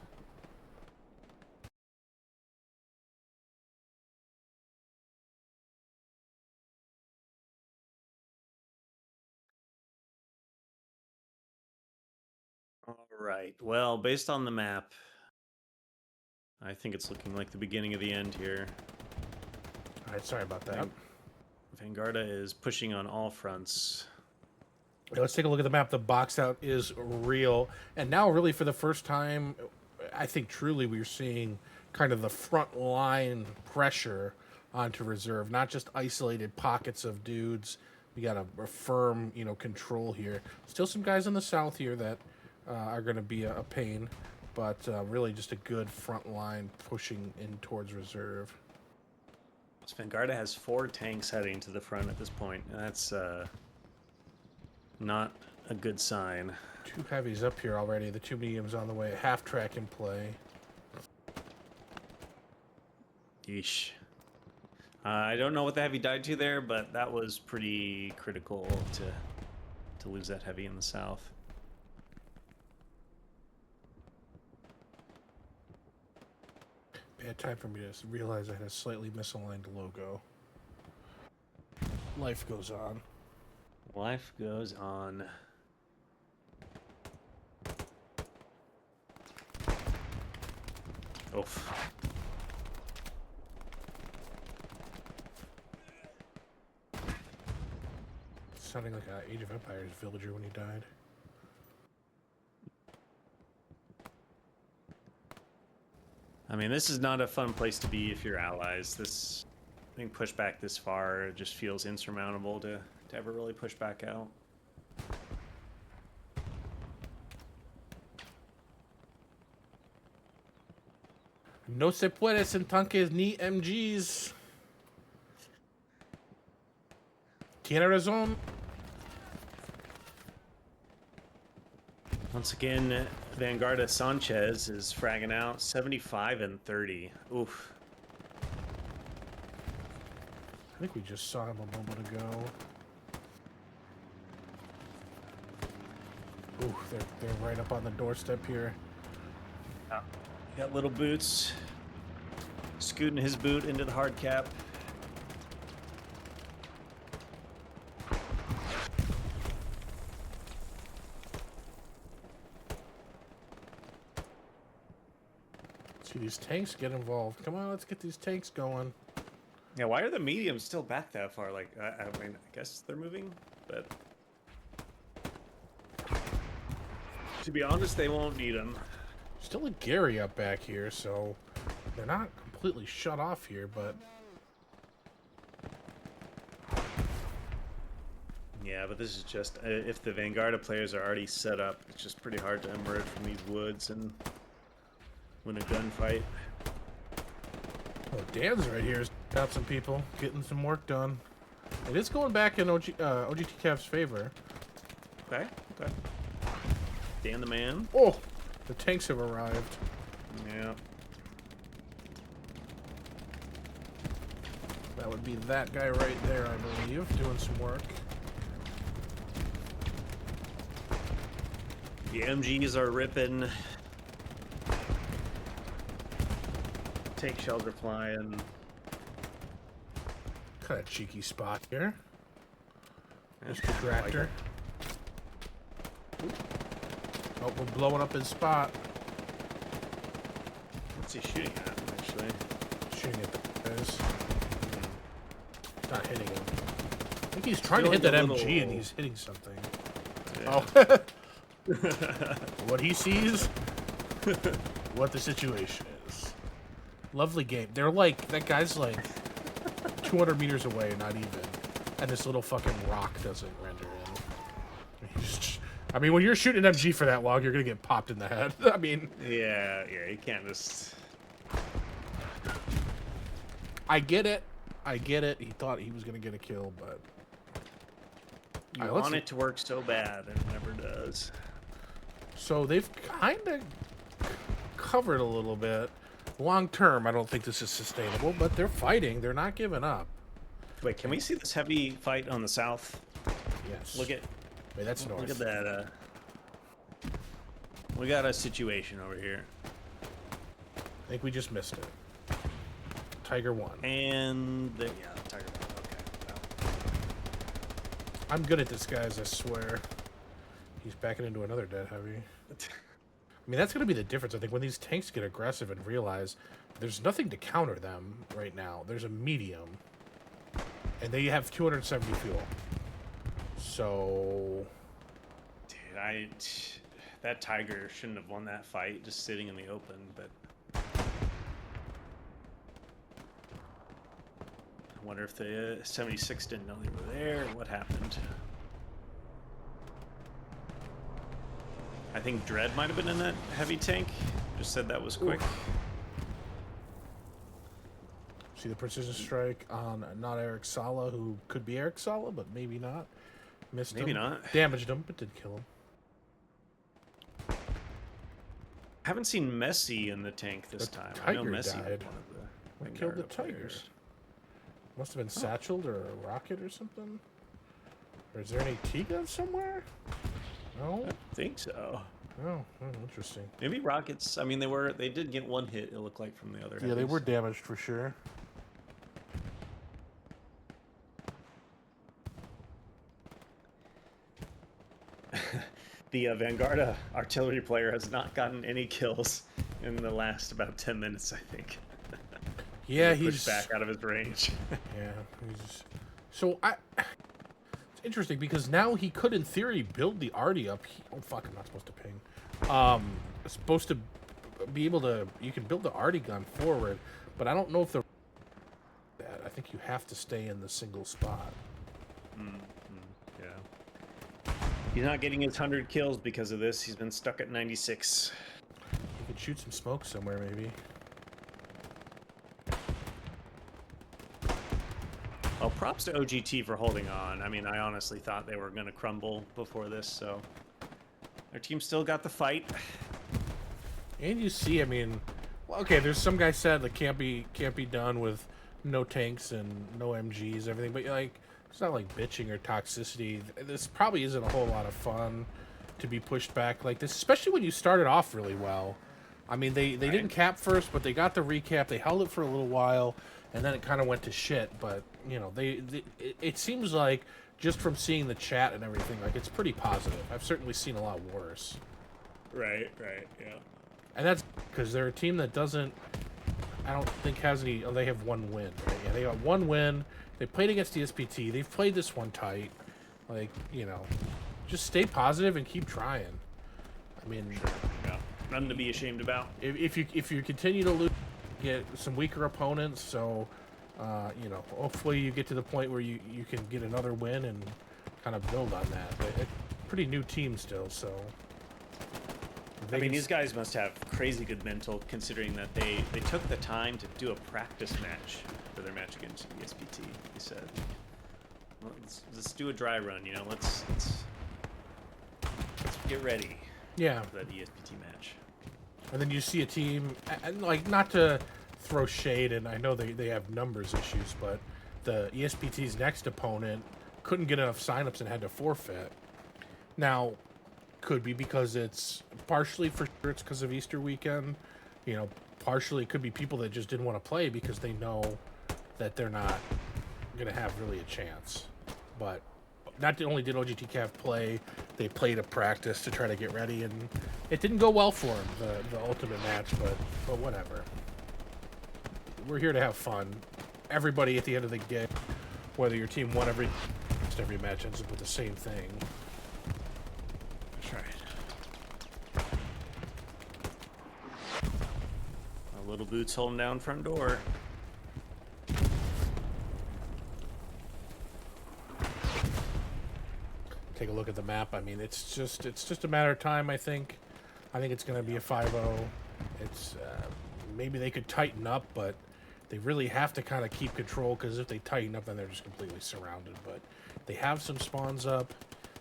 Speaker 3: All right. Well, based on the map, I think it's looking like the beginning of the end here.
Speaker 2: Alright, sorry about that.
Speaker 3: Vanguarda is pushing on all fronts.
Speaker 2: Okay, let's take a look at the map. The box out is real. And now, really, for the first time, I think truly we're seeing kind of the front line pressure onto reserve, not just isolated pockets of dudes. We got a firm, control here. Still some guys in the south here that are going to be a pain, but really just a good front line pushing in towards reserve.
Speaker 3: Vanguarda has 4 tanks heading to the front at this point. That's not a good sign.
Speaker 2: 2 heavies up here already. The 2 mediums on the way. Half track in play.
Speaker 3: Yeesh. I don't know what the heavy died to there, but that was pretty critical to lose that heavy in the south.
Speaker 2: Bad time for me to realize I had a slightly misaligned logo. Life goes on.
Speaker 3: Life goes on. Oof.
Speaker 2: Sounding like an Age of Empires villager when he died.
Speaker 3: I mean, this is not a fun place to be if you're allies. This, being pushed back this far just feels insurmountable to ever really push back out.
Speaker 2: No se puede sin tanques ni MGs. Tiene razón.
Speaker 3: Once again, Vanguarda Sanchez is fragging out 75 and 30. Oof.
Speaker 2: I think we just saw him a moment ago. Ooh, they're right up on the doorstep here.
Speaker 3: Oh. Got little boots. Scooting his boot into the hard cap.
Speaker 2: See these tanks get involved. Come on, let's get these tanks going.
Speaker 3: Yeah, why are the mediums still back that far? Like, I mean, I guess they're moving, but to be honest, they won't need them.
Speaker 2: Still a Gary up back here, so they're not completely shut off here, but
Speaker 3: yeah, but this is just if the Vanguarda players are already set up, it's just pretty hard to emerge from these woods and win a gunfight.
Speaker 2: oh, Dan's right here. Got some people getting some work done. It is going back in OGT Cav's favor.
Speaker 3: Okay, okay. Dan the man.
Speaker 2: Oh, the tanks have arrived.
Speaker 3: Yeah.
Speaker 2: That would be that guy right there, I believe, doing some work.
Speaker 3: The MGs are ripping. Take shelter flying.
Speaker 2: Kind of cheeky spot here. There's
Speaker 3: Yeah,
Speaker 2: the tractor. Oh, we're blowing up his spot.
Speaker 3: What's he shooting at, actually?
Speaker 2: Shooting at the guys. Not hitting him. I think he's trying to
Speaker 3: Feeling
Speaker 2: hit that
Speaker 3: a
Speaker 2: MG
Speaker 3: little-
Speaker 2: and he's hitting something.
Speaker 3: Yeah.
Speaker 2: Oh. What he sees, what the situation is. Lovely game. They're like, that guy's like 200 meters away, not even. And this little fucking rock doesn't render in. I mean, when you're shooting an MG for that long, you're going to get popped in the head. I mean...
Speaker 3: Yeah, you can't just...
Speaker 2: I get it. I get it. He thought he was going to get a kill, but...
Speaker 3: You want it to work so bad, and it never does.
Speaker 2: So they've kind of covered a little bit. Long term, I don't think this is sustainable, but they're fighting. They're not giving up.
Speaker 3: Wait, can we see this heavy fight on the south?
Speaker 2: Yes.
Speaker 3: Look at...
Speaker 2: Wait, that's north.
Speaker 3: Look at that, we got a situation over here.
Speaker 2: I think we just missed it. Tiger 1.
Speaker 3: And... yeah, Tiger 1, okay. Well.
Speaker 2: I'm good at this, guys, I swear. He's backing into another dead heavy. I mean, that's going to be the difference, I think, when these tanks get aggressive and realize there's nothing to counter them right now. There's a medium. And they have 270 fuel. So...
Speaker 3: Dude, that Tiger shouldn't have won that fight just sitting in the open, but... Wonder if the 76 didn't know they were there. What happened? I think Dread might have been in that heavy tank. Just said that was quick.
Speaker 2: See the precision strike on not Eric Sala, who could be Eric Sala, but maybe not. Missed him.
Speaker 3: Maybe not.
Speaker 2: Damaged him, but did kill him.
Speaker 3: Haven't seen Messi in the tank this time. I know
Speaker 2: Tiger
Speaker 3: Messi
Speaker 2: died.
Speaker 3: was one of the
Speaker 2: What killed the
Speaker 3: Vanguarda
Speaker 2: Tigers?
Speaker 3: players.
Speaker 2: Must have been satcheled or a rocket or something. Or is there any T-gun somewhere? No.
Speaker 3: I think so.
Speaker 2: Oh, interesting.
Speaker 3: Maybe rockets. I mean, they did get one hit. It looked like from the other.
Speaker 2: Yeah, they
Speaker 3: heavies.
Speaker 2: were damaged for sure.
Speaker 3: The Vanguarda artillery player has not gotten any kills in the last about 10 minutes, I think.
Speaker 2: Yeah,
Speaker 3: He
Speaker 2: he's
Speaker 3: pushed back out of his range.
Speaker 2: Yeah, he's so it's interesting because now he could, in theory, build the arty up. Oh fuck, I'm not supposed to ping. It's supposed to be able to. You can build the arty gun forward, but I don't know if the. I think you have to stay in the single spot.
Speaker 3: Yeah. He's not getting his 100 kills because of this. He's been stuck at 96.
Speaker 2: You could shoot some smoke somewhere, maybe.
Speaker 3: Well, props to OGT for holding on. I mean, I honestly thought they were going to crumble before this, so their team still got the fight.
Speaker 2: And you see, I mean, well, okay, there's some guy said that can't be done with no tanks and no MGs, everything, but like it's not like bitching or toxicity. This probably isn't a whole lot of fun to be pushed back like this, especially when you started off really well. I mean, they didn't cap first, but they got the recap. They held it for a little while, and then it kind of went to shit. But you know, it seems like just from seeing the chat and everything, like it's pretty positive. I've certainly seen a lot worse.
Speaker 3: Right, yeah.
Speaker 2: And that's because they're a team that doesn't, I don't think has any, oh, they have one win, right? Yeah, they got one win. They played against the SPT. They've played this one tight. Like, you know, just stay positive and keep trying. I mean,
Speaker 3: Yeah. Nothing to be ashamed about.
Speaker 2: if you continue to lose, get some weaker opponents, so, you know, hopefully you get to the point where you can get another win and kind of build on that. But it's a pretty new team still, so.
Speaker 3: I mean, these guys must have crazy good mental, considering that they took the time to do a practice match for their match against the SPT. They said, well, let's do a dry run, you know, let's get ready
Speaker 2: Yeah.
Speaker 3: for that ESPT match.
Speaker 2: And then you see a team, and like, not to throw shade, and I know they have numbers issues, but the ESPT's next opponent couldn't get enough signups and had to forfeit. Now, could be because it's partially for sure it's because of Easter weekend. You know, partially it could be people that just didn't want to play because they know that they're not going to have really a chance. But not only did OGT CAV play, they played a practice to try to get ready, and it didn't go well for them, the ultimate match, but whatever. We're here to have fun. Everybody at the end of the game, whether your team won every match, ends up with the same thing.
Speaker 3: That's right. Little Boots holding down front door.
Speaker 2: Take a look at the map. I mean, it's just a matter of time, I think. I think it's going to be a 5-0. It's maybe they could tighten up, but they really have to kind of keep control, because if they tighten up, then they're just completely surrounded. But they have some spawns up.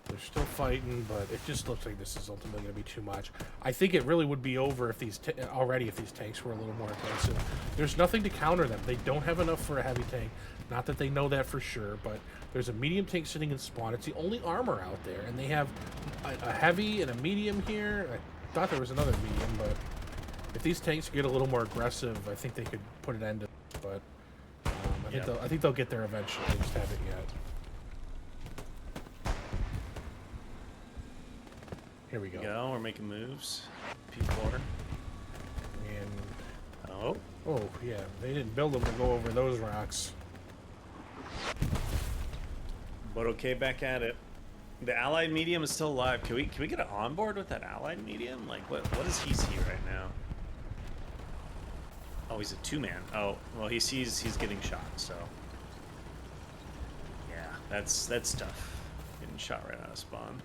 Speaker 2: They're still fighting, but it just looks like this is ultimately going to be too much. I think it really would be over if these if these tanks were a little more aggressive. There's nothing to counter them. They don't have enough for a heavy tank. Not that they know that for sure, but there's a medium tank sitting in spawn. It's the only armor out there, and they have a heavy and a medium here. I thought there was another medium, but if these tanks get a little more aggressive, I think they could put an end to it. But I think they'll get there eventually. They just haven't yet. Here we go.
Speaker 3: We're making moves. P4.
Speaker 2: And
Speaker 3: Oh.
Speaker 2: oh yeah, they didn't build them to go over those rocks.
Speaker 3: But okay, back at it. The allied medium is still alive. Can we get it on board with that allied medium? Like what does he see right now? Oh, he's a 2-man. Oh, well, he sees he's getting shot, so That's tough. Getting shot right out of spawn.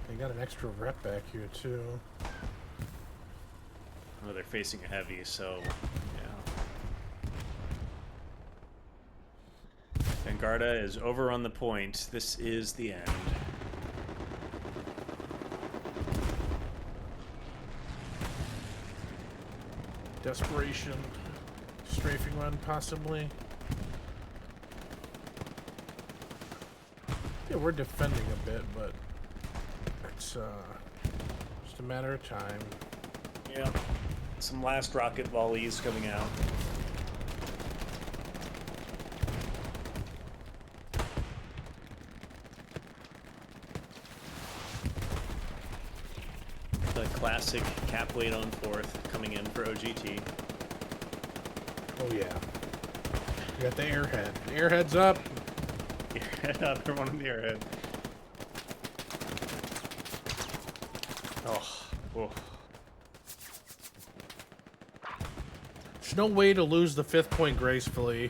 Speaker 2: They got an extra rep back here too.
Speaker 3: Oh, they're facing a heavy, so yeah. Vanguarda is over on the point. This is the end.
Speaker 2: Desperation. Strafing run, possibly. Yeah, we're defending a bit, but it's just a matter of time.
Speaker 3: Yeah. Some last rocket volleys coming out. The classic cap weight on fourth coming in for OGT.
Speaker 2: Oh yeah. We got the airhead. The airhead's up.
Speaker 3: Airhead up, everyone in the airhead. Oh.
Speaker 2: There's no way to lose the 5th point gracefully.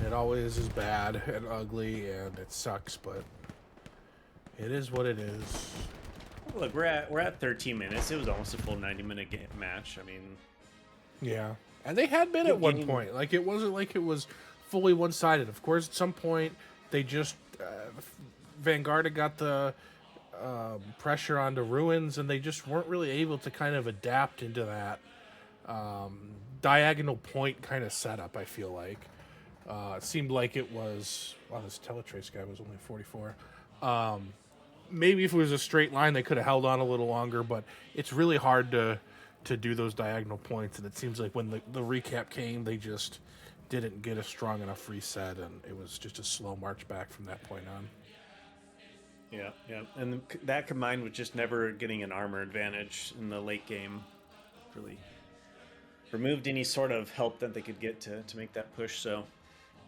Speaker 2: It always is bad and ugly and it sucks, but it is what it is.
Speaker 3: Look, we're at 13 minutes. It was almost a full 90-minute match. I mean,
Speaker 2: yeah. And they had been at one point. Like, it wasn't like it was fully one-sided. Of course, at some point, they just... Vanguarda got the pressure onto Ruins, and they just weren't really able to kind of adapt into that diagonal point kind of setup, I feel like. It seemed like it was... Wow, this teletrace guy was only 44. Maybe if it was a straight line, they could have held on a little longer, but it's really hard to do those diagonal points, and it seems like when the recap came, they just didn't get a strong enough reset, and it was just a slow march back from that point on.
Speaker 3: Yeah. And that combined with just never getting an armor advantage in the late game really removed any sort of help that they could get to make that push. So,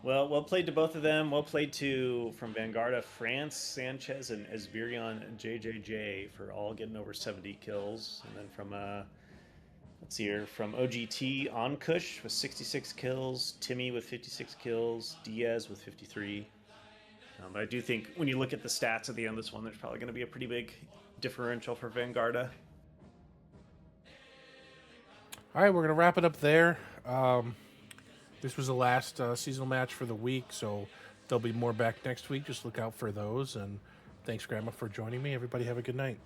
Speaker 3: well played to both of them. Well played to, from Vanguarda, France, Sanchez, and Esvirion JJJ for all getting over 70 kills. And then from, let's see here, from OGT, Onkush with 66 kills, Timmy with 56 kills, Diaz with 53. But I do think when you look at the stats at the end of this one, there's probably going to be a pretty big differential for Vanguarda.
Speaker 2: All right, we're going to wrap it up there. This was the last seasonal match for the week, so there'll be more back next week. Just look out for those. And thanks, Grandma, for joining me. Everybody have a good night.